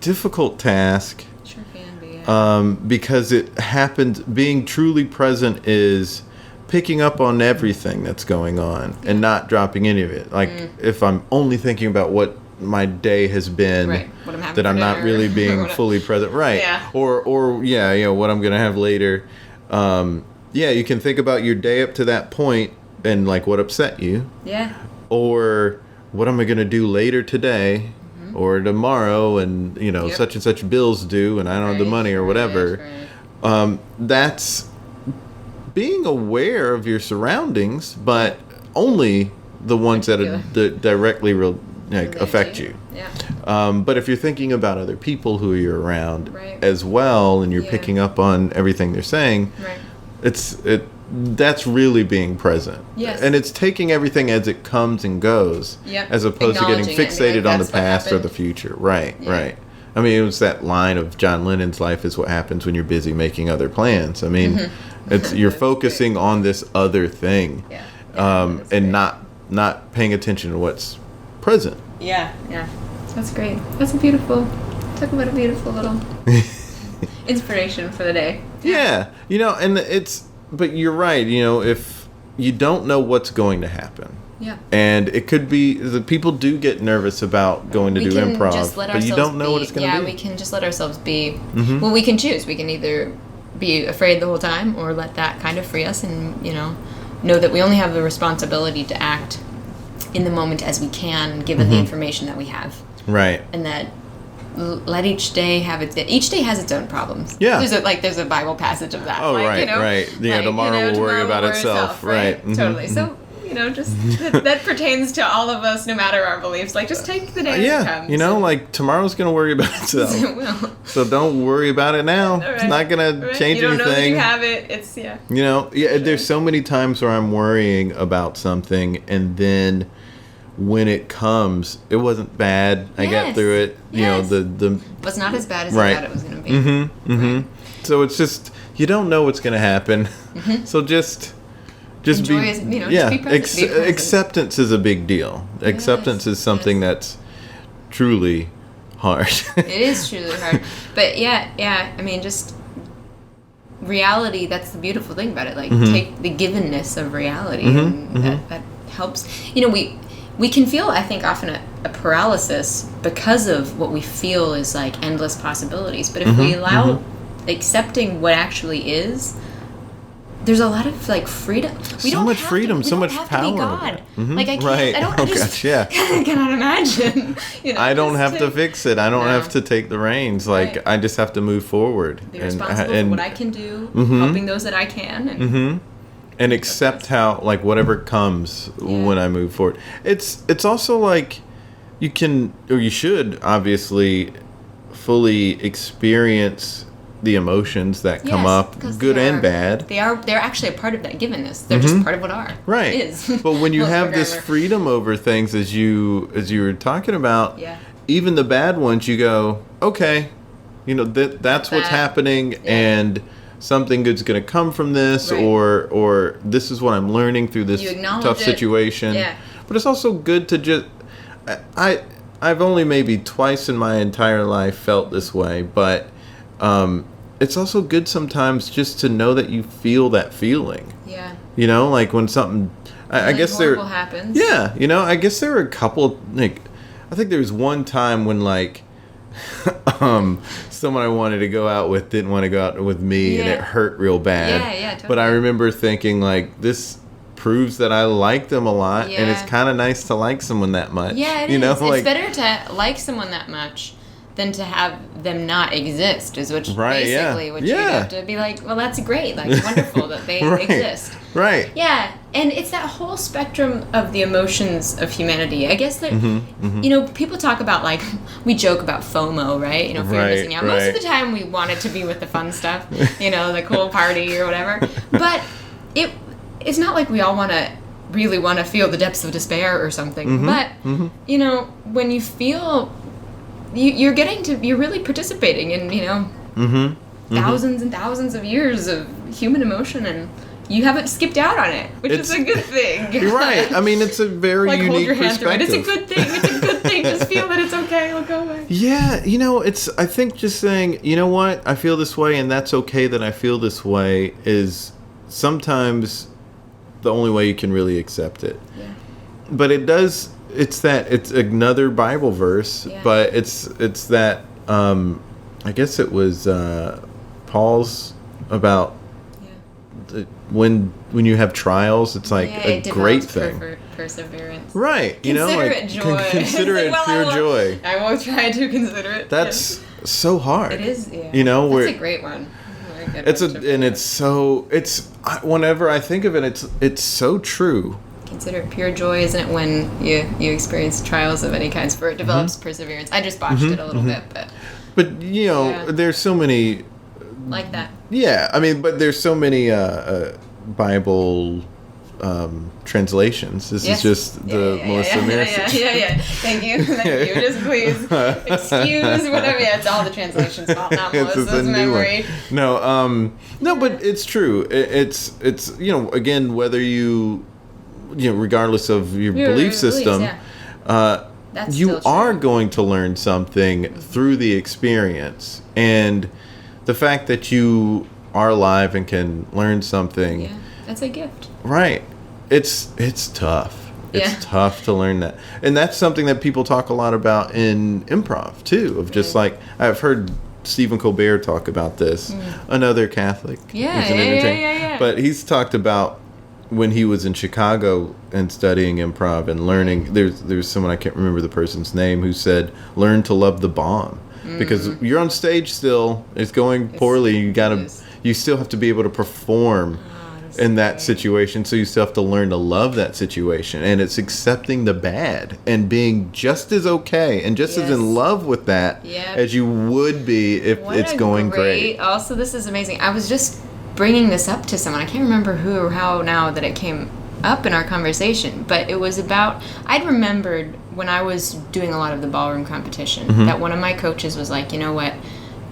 difficult task. Sure can be. Yeah. Because it happens. Being truly present is picking up on everything that's going on and not dropping any of it. Like if I'm only thinking about what my day has been, what I'm having that for I'm not dinner, really being fully present, right? Yeah. Or what I'm gonna have later. You can think about your day up to that point and like what upset you. Yeah. Or what am I gonna do later today? Or tomorrow, and such and such bills due, and I don't have the money or whatever. That's being aware of your surroundings, but only the ones that directly affect you. Yeah. But if you're thinking about other people who you're around as well, and you're picking up on everything they're saying, that's really being present. Yes. And it's taking everything as it comes and goes, as opposed to getting fixated on the past or the future. Right. I mean, it was that line of John Lennon's "Life is what happens when you're busy making other plans." I mean, you're focusing on this other thing, and not paying attention to what's present. Yeah. That's great. That's talk about a beautiful little inspiration for the day. Yeah, but you're right. If you don't know what's going to happen. Yeah. And it could be the people do get nervous about going to do improv, but you don't know what it's going to be. Yeah, we can just let ourselves be. Well, we can choose. We can either be afraid the whole time or let that kind of free us and, know that we only have the responsibility to act in the moment as we can, given the information that we have. Right. And that let each day have each day has its own problems. Yeah. There's a Bible passage of that. Oh, right. Yeah, tomorrow will worry about itself. Right. Totally. So, just that pertains to all of us, no matter our beliefs. Like, just take the day as it comes. Like tomorrow's going to worry about itself. It will. So don't worry about it now. Right. It's not going to change anything. You don't know that you have it. It's, There's so many times where I'm worrying about something, and then when it comes, it wasn't bad. I got through it. The was not as bad as I thought it was going to be. Right. So it's just, you don't know what's going to happen. So just enjoy be, just be present. Acceptance is a big deal. Acceptance is something that's truly hard. It is truly hard. But I mean, just reality, that's the beautiful thing about it. Like, take the givenness of reality, and that helps. We can feel, I think, often a paralysis because of what we feel is like endless possibilities. But if we allow accepting what actually is, there's a lot of like freedom. So much freedom, so much power. To be God. Like I can't. Right. I don't. I cannot imagine. I don't have to fix it. I don't have to take the reins. Like I just have to move forward. Be responsible for what I can do, helping those that I can, and accept how like whatever comes when I move forward. It's also like you can or you should obviously fully experience the emotions that come up, good and bad. They're actually a part of that givenness. They're just part of what is. But when you have this freedom over things, as you were talking about, even the bad ones, you go, okay, that's what's happening, and something good's going to come from this, or this is what I'm learning through this tough situation. Yeah. But it's also good to just, I've only maybe twice in my entire life felt this way, but it's also good sometimes just to know that you feel that feeling. Yeah. Like when something, I guess horrible happens. Yeah. I guess there were a couple, like, I think there was one time when like, someone I wanted to go out with didn't want to go out with me, and it hurt real bad. Yeah, totally. But I remember thinking like, this proves that I like them a lot, and Yeah. it's kind of nice to like someone that much. Yeah, it you is. know, It's better to like someone that much than to have them not exist, is which Right, yeah. basically what Yeah. you'd have to be like, well, that's great, like, wonderful that they Right. exist. Right. Yeah, and it's that whole spectrum of the emotions of humanity. I guess that, you know, people talk about, like, we joke about FOMO, right? You know, fear of Right, missing out. Most of right. the time we want it to be with the fun stuff, you know, the cool party or whatever. But it's not like we all really want to feel the depths of despair or something. But, you know, when you feel... You're really participating in, you know, thousands and thousands of years of human emotion, and you haven't skipped out on it, which is a good thing. You're right. I mean, it's a very like, unique hold your hand through it. perspective. It's a good thing. It's a good thing. Just feel that it's okay. It'll go away. Yeah, you know, I think just saying, you know what, I feel this way, and that's okay that I feel this way, is sometimes the only way you can really accept it. Yeah. But it's another Bible verse, Yeah. but it's that, I guess it was Paul's about when you have trials, it's like Yeah, a it great develops thing. Perseverance. Right, you know, Consider like it joy. consider it Well, pure joy. I will try to consider it. That's so hard. It is, yeah. You know, that's a great one. Very good it's one to and it's so whenever I think of it, it's so true. consider it pure joy, isn't it, when you experience trials of any kinds, for it develops perseverance. I just botched it a little bit, But you know, Yeah. there's so many. like that. Yeah, I mean, but there's so many Bible translations. This Yes. is just the Melissa Maricich. Yeah. Thank you. Just please excuse whatever. Yeah, it's all the translations' fault, not It's just a Melissa's new one. memory. No, but it's true. It's you know, again, whether you know, regardless of your Your belief beliefs, system, yeah. That's you still true. are going to learn something through the experience, and the fact that you are alive and can learn something. Yeah, that's a gift. Right. It's tough. It's Yeah. tough to learn that. And that's something that people talk a lot about in improv too, of just Really? like I've heard Stephen Colbert talk about this. Another Catholic. Yeah, He's an yeah, entertainer. yeah. But he's talked about when he was in Chicago and studying improv and learning, there's someone, I can't remember the person's name, who said, learn to love the bomb. Because you're on stage still, it's going poorly, you still have to be able to perform in that situation, so you still have to learn to love that situation, and it's accepting the bad and being just as okay and just as Yes. in love with that Yep. as you would be if What it's a going great. Also, this is amazing. I was just bringing this up to someone. I can't remember who or how now that it came up in our conversation, but it was about, I'd remembered when I was doing a lot of the ballroom competition that one of my coaches was like, you know what,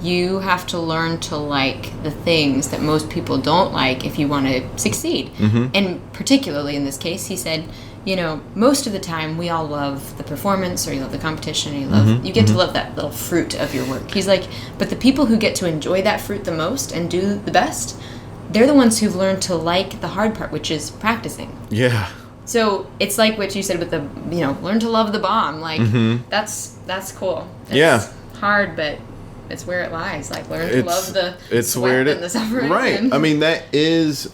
you have to learn to like the things that most people don't like if you want to succeed. And particularly in this case, he said, you know, most of the time we all love the performance, or you love the competition, or you get to love that little fruit of your work. He's like, but the people who get to enjoy that fruit the most and do the best, they're the ones who've learned to like the hard part, which is practicing. Yeah. So it's like what you said with the, you know, learn to love the bomb. Like, that's cool. It's Yeah. hard, but it's where it lies. Like, learn to love the sweat and the suffering. Right. and- I mean, that is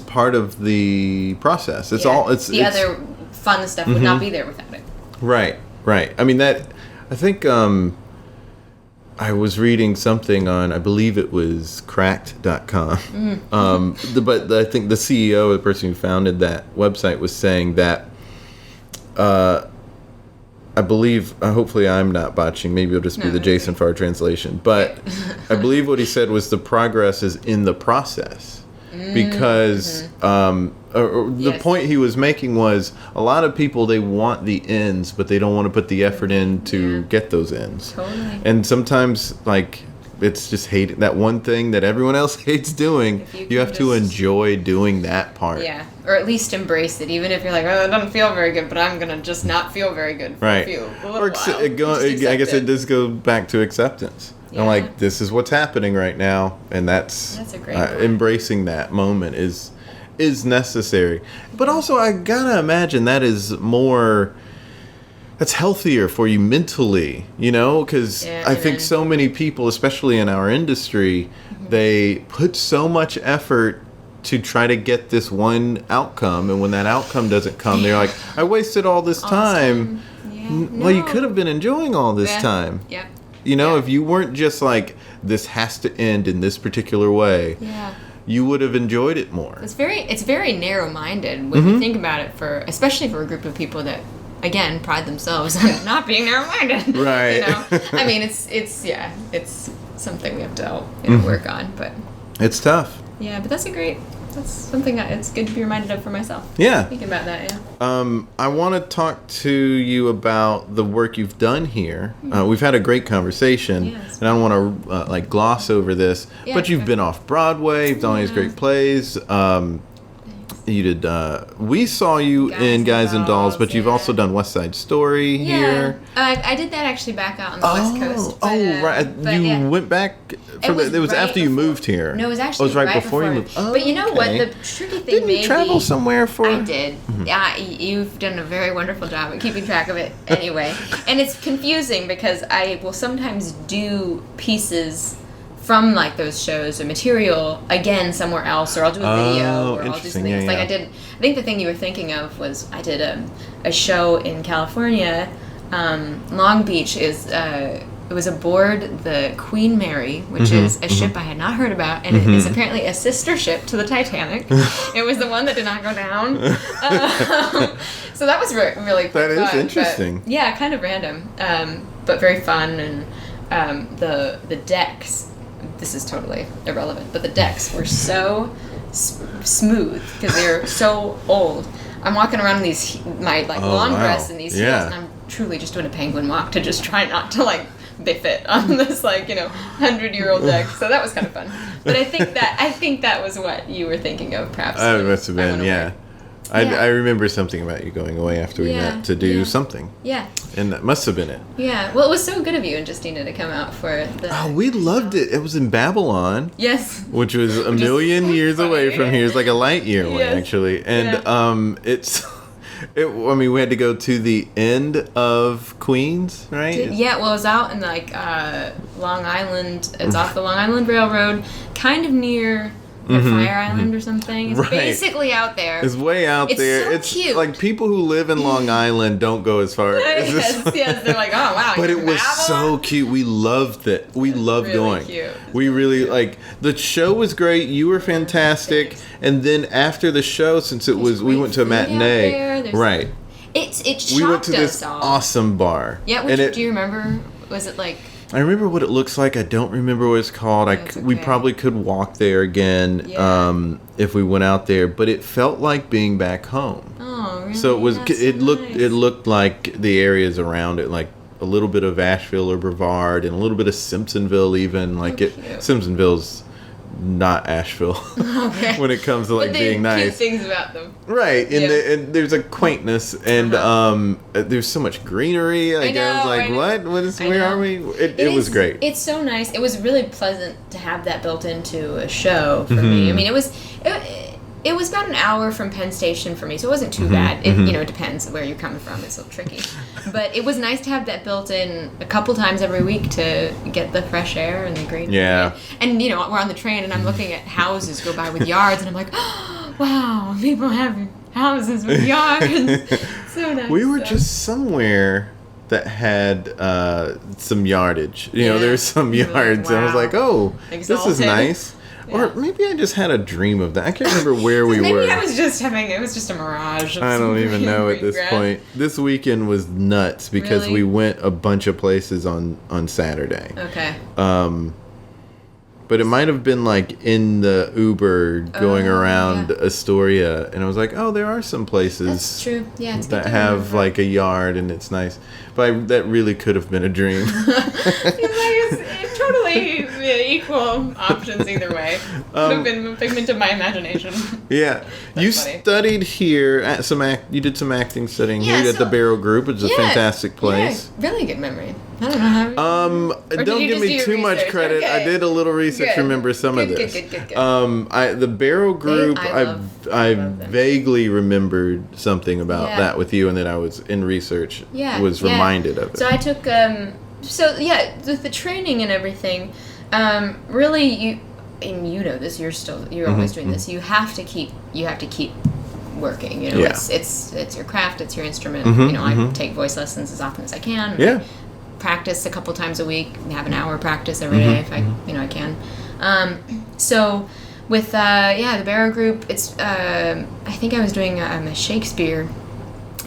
part of the process. It's Yeah. all it's the it's, other fun stuff would not be there without it. Right. I mean, I think I was reading something on, I believe it was cracked.com. But I think the CEO, the person who founded that website, was saying that I believe, hopefully I'm not botching, maybe it'll just be No, the maybe. Jason Farr translation, but I believe what he said was the progress is in the process. Because the Yes. point he was making was a lot of people, they want the ends, but they don't want to put the effort in to get those ends. Totally. And sometimes, like, it's just hate that one thing that everyone else hates doing. If you You can have to just- enjoy doing that part. Yeah, or at least embrace it, even if you're like, oh, that doesn't feel very good, but I'm gonna just not feel very good for Right. a little Or while. Just I guess accept it does go back to acceptance. Yeah. And like, this is what's happening right now, and that's That's a great one. embracing that moment is necessary. But also, I gotta imagine that's healthier for you mentally, you know, because Yeah, I think amen. so many people, especially in our industry, they put so much effort to try to get this one outcome, and when that outcome doesn't come, they're like, I wasted all this time. Yeah. Well, you could have been enjoying all this time. Yep. You know, if you weren't just like, this has to end in this particular way, you would have enjoyed it more. It's very narrow-minded when you think about it, especially for a group of people that, again, pride themselves on not being narrow-minded. Right. You know? I mean, it's something we have to work on, but it's tough. Yeah, but that's something that it's good to be reminded of for myself. Yeah. Thinking about that, yeah. I want to talk to you about the work you've done here. We've had a great conversation, and I don't want to gloss over this, but you've been Off-Broadway, you've done all these great plays. You did. We saw you in Guys and Dolls, but you've also done West Side Story here. I did that actually back out on the West Coast. But, right. You went back. It was after you moved here. No, it was actually right before you moved. But you know what? The tricky thing Didn't you travel somewhere for? I did. Yeah, you've done a very wonderful job at keeping track of it. Anyway, and it's confusing because I will sometimes do pieces from like those shows or material again somewhere else, or I'll do a video, or I'll do some things. I think the thing you were thinking of was I did a show in California. Long Beach it was aboard the Queen Mary, which is a ship I had not heard about, and it is apparently a sister ship to the Titanic. It was the one that did not go down. So that was really fun. That is interesting. But, yeah, kind of random, but very fun. And the decks, this is totally irrelevant, but the decks were so smooth because they're so old. I'm walking around in my long dress and these heels, and I'm truly just doing a penguin walk to just try not to biff it on this 100-year-old deck. So that was kind of fun. But I think that was what you were thinking of, perhaps. It must have been, yeah. I remember something about you going away after we met to do something. Yeah. And that must have been it. Yeah. Well, it was so good of you and Justina to come out for the... Oh, we loved it. It was in Babylon. Yes. Which was a million years away from here. It's like a light year away, actually. And we had to go to the end of Queens, right? Well, it was out in Long Island. It's off the Long Island Railroad, kind of near... Fire Island or something. It's basically out there. It's way out there. It's so cute. Like people who live in Long Island don't go as far. Yes. They're like, oh wow. But it was so cute. We loved it. We loved going. Cute. We really the show was great. You were fantastic. And then after the show, since we went to a matinee, right? It shocked us all. We went to this awesome bar. Yeah. Do you remember? Was it like? I remember what it looks like. I don't remember what it's called. We probably could walk there again if we went out there, but it felt like being back home. Oh, really? So it looked like the areas around it, like a little bit of Asheville or Brevard, and a little bit of Simpsonville even. Simpsonville's not Asheville when it comes to being nice. Cute things about them, right? And there's a quaintness, and there's so much greenery. I was like, what? Where are we? It was great. It's so nice. It was really pleasant to have that built into a show for me. I mean, it was about an hour from Penn Station for me, so it wasn't too bad. It depends where you're coming from. It's a little tricky. But it was nice to have that built in a couple times every week to get the fresh air and the green. Yeah. And, we're on the train, and I'm looking at houses go by with yards, and I'm like, oh, wow, people have houses with yards. So nice. We were just somewhere that had some yardage. There's some yards, and I was like, oh, this is nice. Yeah. Or maybe I just had a dream of that. I can't remember where we were. Maybe it was just a mirage. I don't even know at this point. This weekend was nuts because we went a bunch of places on Saturday. Okay. But it might have been in the Uber going around Astoria, and I was like, oh, there are some places That's true. Yeah, it's that have a yard, and it's nice. But that really could have been a dream. It's totally equal options either way. Could have been a figment of my imagination. Yeah. You studied here at you did some acting studying here at the Barrow Group, which is a fantastic place. Yeah, really good memory. I don't know how. Don't give me too much credit. Okay. I did a little research. Remember some of this. Good. The Barrow Group. I vaguely remembered something about that with you, and then I was in research. Was reminded of it. So I took. The training and everything. Really, and you know this, you're always doing this. You have to keep working. You know, Yeah. it's your craft, it's your instrument. You know, I take voice lessons as often as I can. Yeah. Practice a couple times a week. Have an hour practice every day if I can. So with the Barrow group, it's I think I was doing a Shakespeare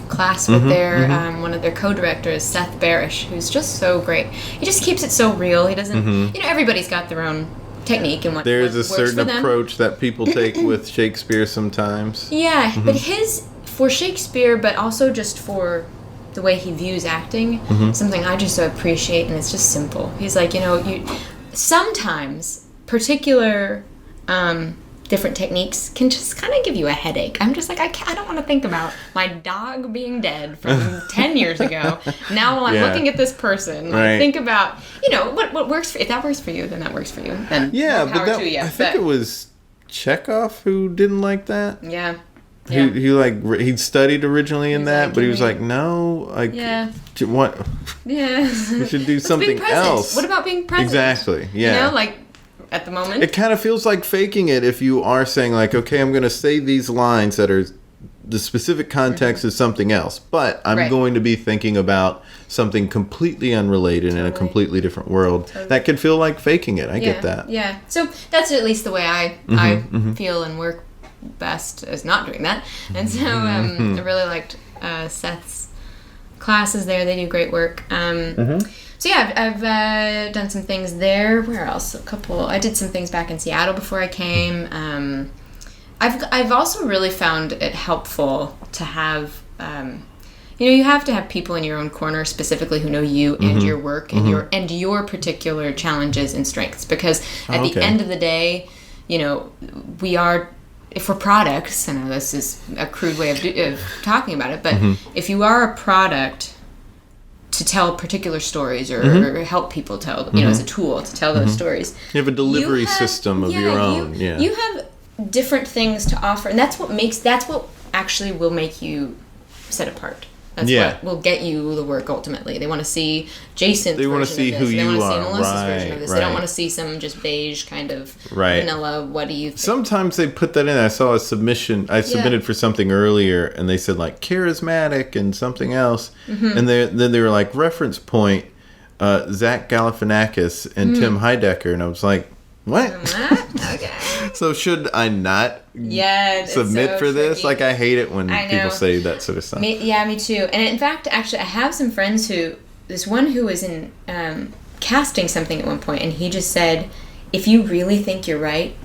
class with their one of their co-directors, Seth Barish, who's just so great. He just keeps it so real. He doesn't, you know, everybody's got their own technique and what There's a works certain for them. approach that people take with Shakespeare sometimes. Yeah, but his, for Shakespeare, but also just for the way he views acting, something I just so appreciate, and it's just simple. He's like, you know, sometimes particular different techniques can just kind of give you a headache. I'm just like, I don't want to think about my dog being dead from 10 years ago. Now while I'm looking at this person, I think about, you know, what works for, if that works for you, then that works for you. Then Yeah, more but power to you. I think it was Chekhov who didn't like that. Yeah. He studied originally in that, like, but he was like, no, like, what? Yeah. We should do Let's something be present. else. What about being present? Exactly. Yeah. You know, like at the moment. It kind of feels like faking it if you are saying like, okay, I'm going to say these lines that are the specific context is something else, but I'm going to be thinking about something completely unrelated in a completely different world. That could feel like faking it. I get that. Yeah. So that's at least the way I feel and work best, is not doing that. And so I really liked Seth's classes there. They do great work. So yeah, I've done some things there. Where else? I did some things back in Seattle before I came. I've also really found it helpful to have, you have to have people in your own corner specifically who know you and your work and your particular challenges and strengths, because at the end of the day, you know, if we're products, I know this is a crude way of talking about it, but if you are a product to tell particular stories or help people tell, you know, as a tool to tell those stories. You have a delivery system of your own. You have different things to offer, and that's what actually will make you set apart. That's what will get you the work ultimately. They want to see Jason's version of this. They want to see Melissa's version of this. They don't want to see some just beige kind of vanilla, what do you think? Sometimes they put that in. I saw a submission. I submitted for something earlier, and they said like charismatic and something else. And then they were like reference point, Zach Galifianakis and Tim Heidecker. And I was like, what? Okay. So should I not submit for this? Like, I hate it when people say that sort of stuff. Me too. And in fact, actually, I have some friends there's one who was in casting something at one point, and he just said, if you really think you're right,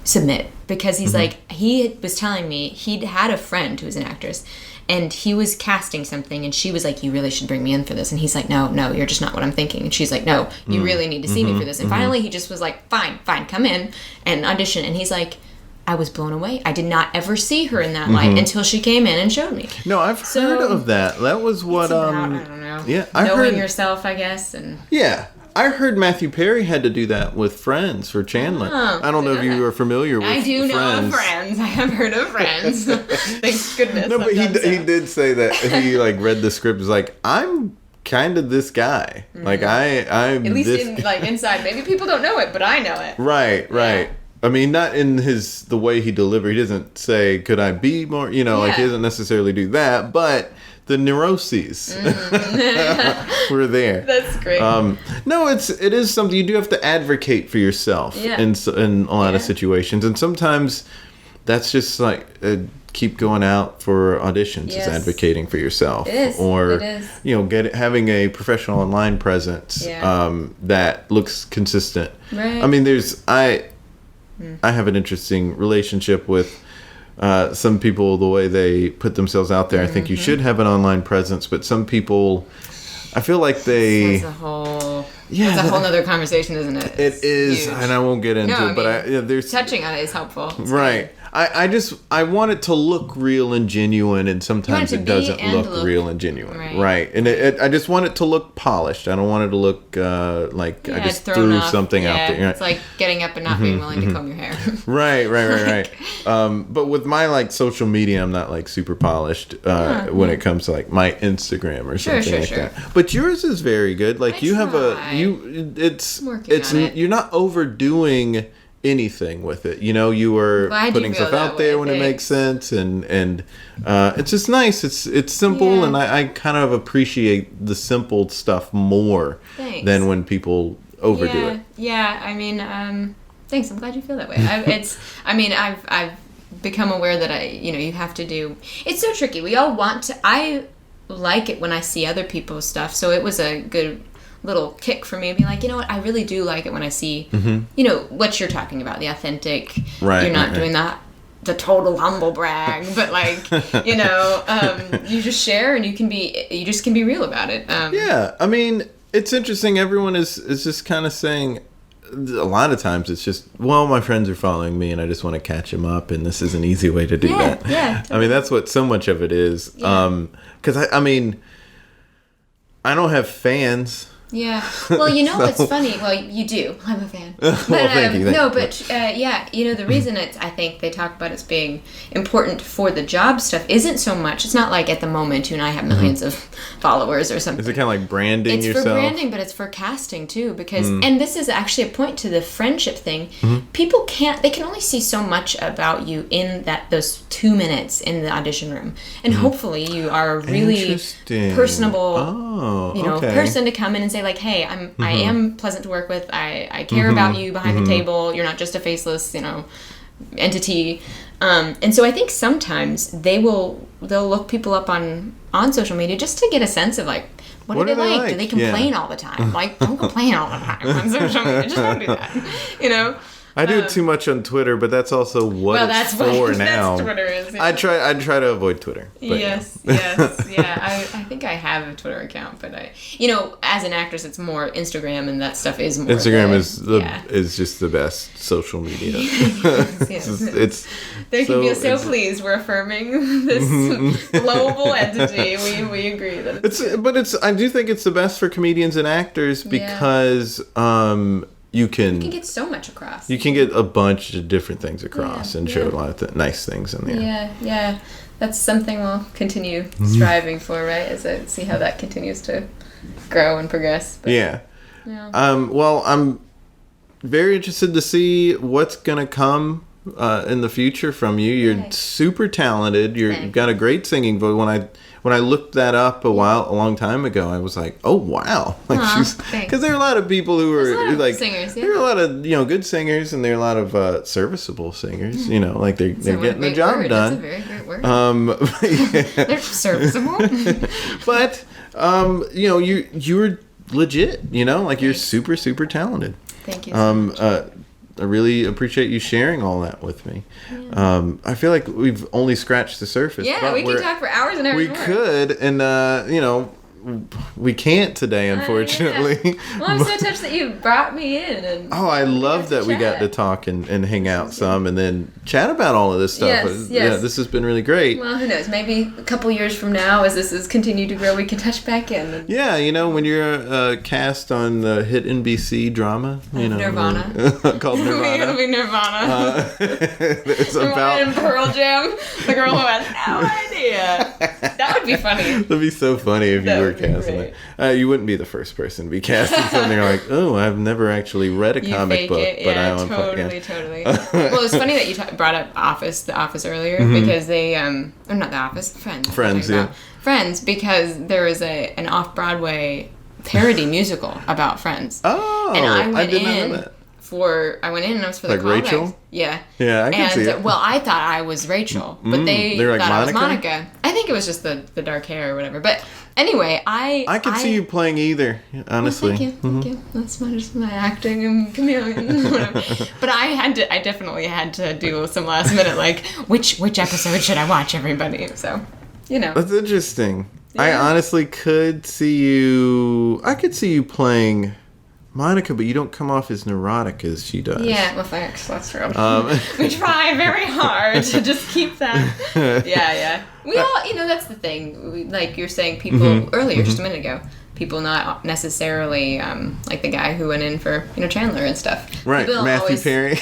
submit. Because he's like, he was telling me he'd had a friend who was an actress, and he was casting something, and she was like, you really should bring me in for this. And he's like, no, you're just not what I'm thinking. And she's like, no, you really need to see me for this. And finally, he just was like, fine, come in and audition. And he's like, I was blown away. I did not ever see her in that light until she came in and showed me. No, I've heard of that. That was what, it's about, I don't know. Yeah, knowing yourself, I guess. And yeah. I heard Matthew Perry had to do that with Friends for Chandler. I don't know if you are familiar with Friends. I do know of Friends. I have heard of Friends. Thank goodness. No, but he did say that he like read the script. Was like, I'm kind of this guy. Like I'm at least this inside. Maybe people don't know it, but I know it. Right. Yeah. I mean, not in the way he delivered. He doesn't say, "Could I be more?" You know, like he doesn't necessarily do that, but the neuroses were there. That's great. No, it is something you do have to advocate for yourself in a lot of situations, and sometimes that's just like keep going out for auditions is advocating for yourself. It is. Or you know, having a professional online presence that looks consistent. Right. I mean, I have an interesting relationship with some people, the way they put themselves out there. I think you should have an online presence, but some people, I feel like that's a whole nother conversation, isn't it? It is, huge. And I won't get into it, but there's touching on it is helpful. It's right. good. I want it to look real and genuine, and sometimes it doesn't look real and genuine. Right. And I just want it to look polished. I don't want it to look like I just threw something out there. It's like getting up and not being willing to comb your hair. Right. But with my like social media, I'm not like super polished when it comes to like my Instagram or something like that. But yours is very good. Like you're not overdoing anything with it. You know, you were Glad you putting feel stuff that out there way, when it makes sense, and it's just nice. It's simple, and I kind of appreciate the simple stuff more than when people overdo it. Yeah, I mean, thanks. I'm glad you feel that way. I've become aware that you have to do. It's so tricky. We all want to. I like it when I see other people's stuff, so it was a good little kick for me to be like, you know what, I really do like it when I see, what you're talking about, the authentic. Right. You're not doing that. The total humble brag, but like, you just share and you just can be real about it. Yeah, I mean, it's interesting. Everyone is just kind of saying, a lot of times it's just, well, my friends are following me and I just want to catch them up, and this is an easy way to do that. Yeah. Totally. I mean, that's what so much of it is. Yeah. Because I mean, I don't have fans. Yeah. Well, what's funny? Well, you do. I'm a fan. But, thank you. The reason I think they talk about it as being important for the job stuff isn't so much. It's not like at the moment you and I have millions of followers or something. Is it kind of like branding yourself? It's for branding, but it's for casting too. Because and this is actually a point to the friendship thing. People they can only see so much about you in those 2 minutes in the audition room, and hopefully you are a really personable, person to come in and say, like, hey, I am pleasant to work with. I care about you behind the table. You're not just a faceless, entity. And so I think sometimes they'll look people up on social media just to get a sense of like, what do they like? Do they complain all the time? Like, don't complain all the time on social media. Just don't do that. I do it too much on Twitter, but that's also what it's for now. That's Twitter is. Yeah. I try to avoid Twitter. Yes, yeah. I think I have a Twitter account, but as an actress, it's more Instagram, and that stuff is more. Instagram is just the best social media. Yes. They can be so pleased we're affirming this global entity. We agree that I do think it's the best for comedians and actors because. You can get so much across. You can get a bunch of different things across and show a lot of nice things in there. Yeah. That's something we'll continue striving for, right? As I see how that continues to grow and progress. But, yeah. Well, I'm very interested to see what's going to come in the future from you. You're super talented. You've got a great singing voice. When I looked that up a long time ago, I was like, "Oh wow!" Like because there are a lot of people who are like singers. Yeah. There are a lot of good singers, and there are a lot of serviceable singers. Like they're getting the job done. That's a very great word. They're serviceable. But you're legit. You're super super talented. Thank you so much. I really appreciate you sharing all that with me. Yeah. I feel like we've only scratched the surface. Yeah, we could talk for hours and hours more. We could, and we can't today, unfortunately. Yeah. Well, I'm so touched that you brought me in. I love that we got to talk and hang out some and then chat about all of this stuff. Yes. Yeah, this has been really great. Well, who knows? Maybe a couple years from now, as this has continued to grow, we can touch back in. Yeah, when you're cast on the hit NBC drama, Nirvana. Called Nirvana. It'll be Nirvana. It's about in Pearl Jam, the girl who has no idea. That would be funny. That'd be so funny if you were cast in it. You wouldn't be the first person to be cast in something. You're like, oh, I've never actually read a comic book, but I own totally. Well, it's funny that you brought up The Office earlier because they or not The Office, Friends, Friends, because there was an Off-Broadway parody musical about Friends. Oh, and I did not know that. I went in and I was for the like callbacks. Rachel? Yeah. Yeah, I can see it. Well, I thought I was Rachel, but they like thought Monica? I was Monica. I think it was just the dark hair or whatever. But anyway, I could see you playing either, honestly. Well, thank you. That's just my acting and chameleon. Whatever. But I definitely had to do some last minute, like, which episode should I watch, everybody? So, That's interesting. Yeah. I honestly could see you playing Monica, but you don't come off as neurotic as she does. Yeah, well, thanks. That's true. We try very hard to just keep that. Yeah. We all, that's the thing. Like you're saying, people earlier, just a minute ago, people not necessarily like the guy who went in for Chandler and stuff. Right, Matthew Perry.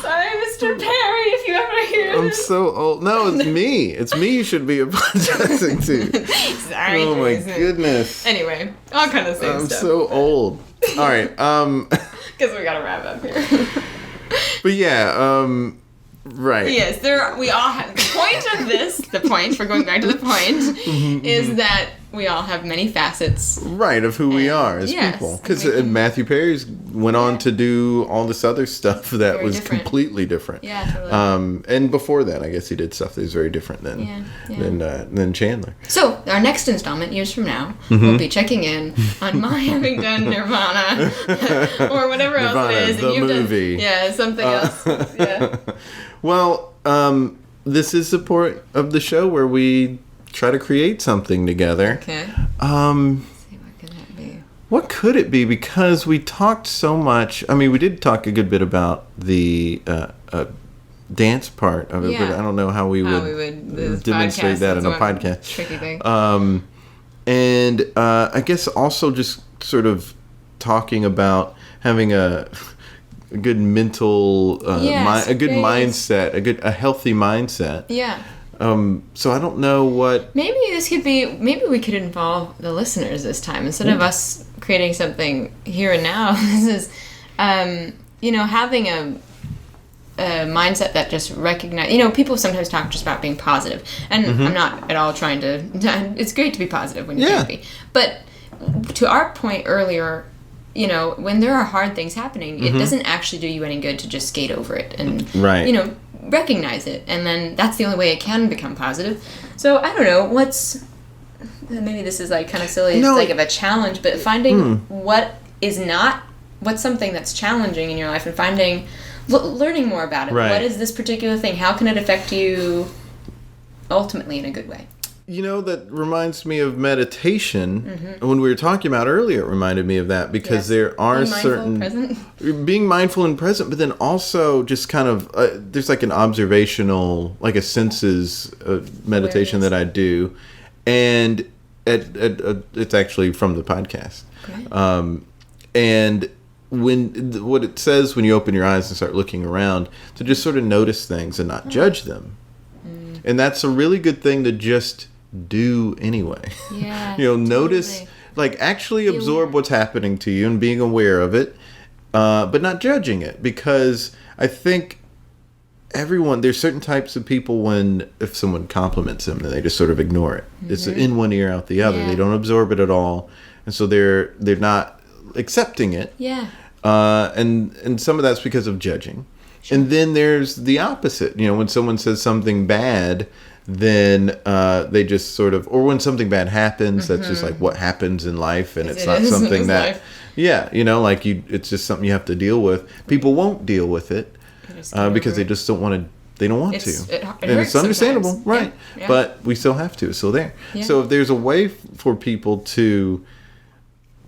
Sorry, Mr. Perry, if you ever hear I'm this. so old. No, it's me. It's me you should be apologizing to. Sorry. Oh my goodness. Anyway, all kind of same I'm stuff. so old. All right. Because we gotta wrap up here. But yeah, right. Yes, we all have, the point, we're going back to the point, is that we all have many facets. Right, of who we are as people. Because Matthew Perry went on to do all this other stuff that was completely different. Yeah, totally. And before that, I guess he did stuff that was very different than Chandler. So, our next installment, years from now, we'll be checking in on my having done Nirvana, or whatever else it is. The movie. Something else. Yeah. Well, this is the part of the show where we try to create something together. Okay. Let's see, what could that be? What could it be? Because we talked so much. I mean, we did talk a good bit about the dance part of it, but I don't know how we would demonstrate that in a podcast. Tricky thing. And I guess also just sort of talking about having a good mental, mindset, a healthy mindset. Yeah. So I don't know what. Maybe we could involve the listeners this time instead of us creating something here and now. This is, having a mindset that just recognize. People sometimes talk just about being positive, and I'm not at all trying to. It's great to be positive when you can be, but to our point earlier. When there are hard things happening, it doesn't actually do you any good to just skate over it and, recognize it. And then that's the only way it can become positive. So, I don't know, maybe this is like kind of silly, it's like of a challenge, but finding what's something that's challenging in your life and learning more about it. Right. What is this particular thing? How can it affect you ultimately in a good way? That reminds me of meditation. When we were talking about earlier, it reminded me of that because there are being mindful and present, but then also just kind of there's like an observational, like a senses meditation that I do, and it's actually from the podcast. Okay. And what it says when you open your eyes and start looking around, to just sort of notice things and not judge them. And that's a really good thing to just do anyway. Yeah. Notice, like actually absorb what's happening to you and being aware of it, but not judging it. Because I think there's certain types of people if someone compliments them, then they just sort of ignore it. It's in one ear, out the other. Yeah. They don't absorb it at all. And so they're not accepting it. Yeah. And some of that's because of judging. Sure. And then there's the opposite. When someone says something bad, then they just sort of, or when something bad happens, that's just like what happens in life, and it's not something that, it's just something you have to deal with. People won't deal with it because they just don't want to. They don't want to, and it's understandable, sometimes. Right? Yeah. But we still have to. It's still there. Yeah. So if there's a way for people to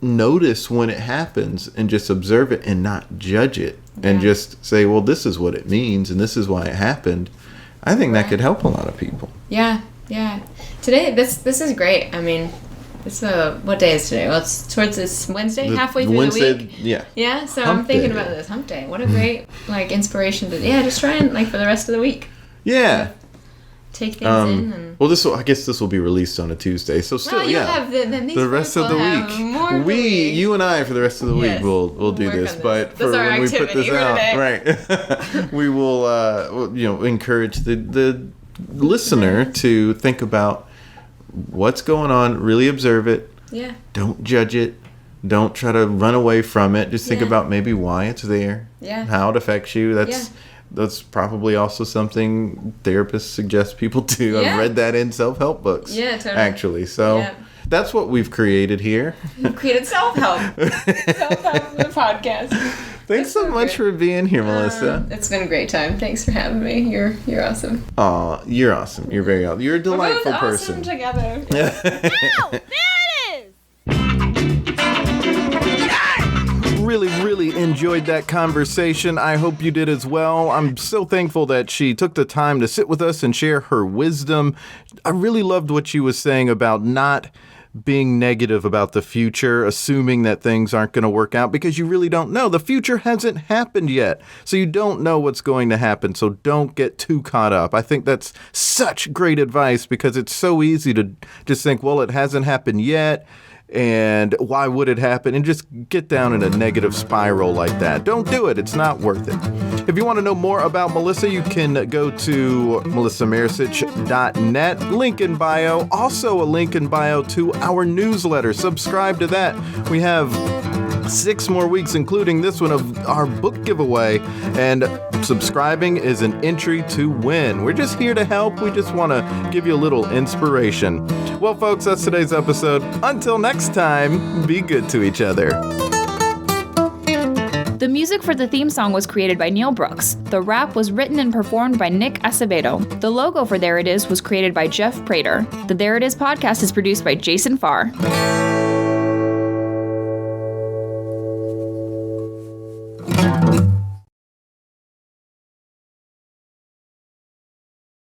notice when it happens and just observe it and not judge it and just say, well, this is what it means and this is why it happened, I think that could help a lot of people. Yeah. Today, this is great. I mean, what day is today? Well, it's towards this Wednesday, halfway through the week. Yeah. Yeah, so I'm thinking about this hump day. What a great inspiration to just try and for the rest of the week. Yeah. Take things in. And well, I guess this will be released on a Tuesday, so still, have the rest of the week. You and I, for the rest of the week, we'll do this. But for when we put this out, right, we will, encourage the listener to think about what's going on, really observe it. Yeah. Don't judge it. Don't try to run away from it. Just think about maybe why it's there. Yeah. How it affects you. That's probably also something therapists suggest people do. Yeah. I've read that in self-help books. Yeah, totally. Actually. So that's what we've created here. We've created self-help. Self-help, the podcast. Thanks so much for being here, Melissa. It's been a great time. Thanks for having me. You're awesome. Aw, you're awesome. You're very awesome. You're a delightful person. We're both awesome together. Ow! There it is! Really enjoyed that conversation. I hope you did as well. I'm so thankful that she took the time to sit with us and share her wisdom. I really loved what she was saying about not being negative about the future, assuming that things aren't going to work out, because you really don't know. The future hasn't happened yet, so you don't know what's going to happen, so don't get too caught up. I think that's such great advice, because it's so easy to just think, well, it hasn't happened yet, and why would it happen, and just get down in a negative spiral like that. Don't do it. It's not worth it. If you want to know more about Melissa, you can go to melissamaricich.net, link in bio. Also a link in bio to our newsletter. Subscribe to that. We have 6 more weeks, including this one, of our book giveaway, and subscribing is an entry to win. We're just here to help. We just want to give you a little inspiration. Well, folks, that's today's episode. Until next time, be good to each other. The music for the theme song was created by Neil Brooks. The rap was written and performed by Nick Acevedo. The logo for There It Is was created by Jeff Prater. The There It Is podcast is produced by Jason Farr.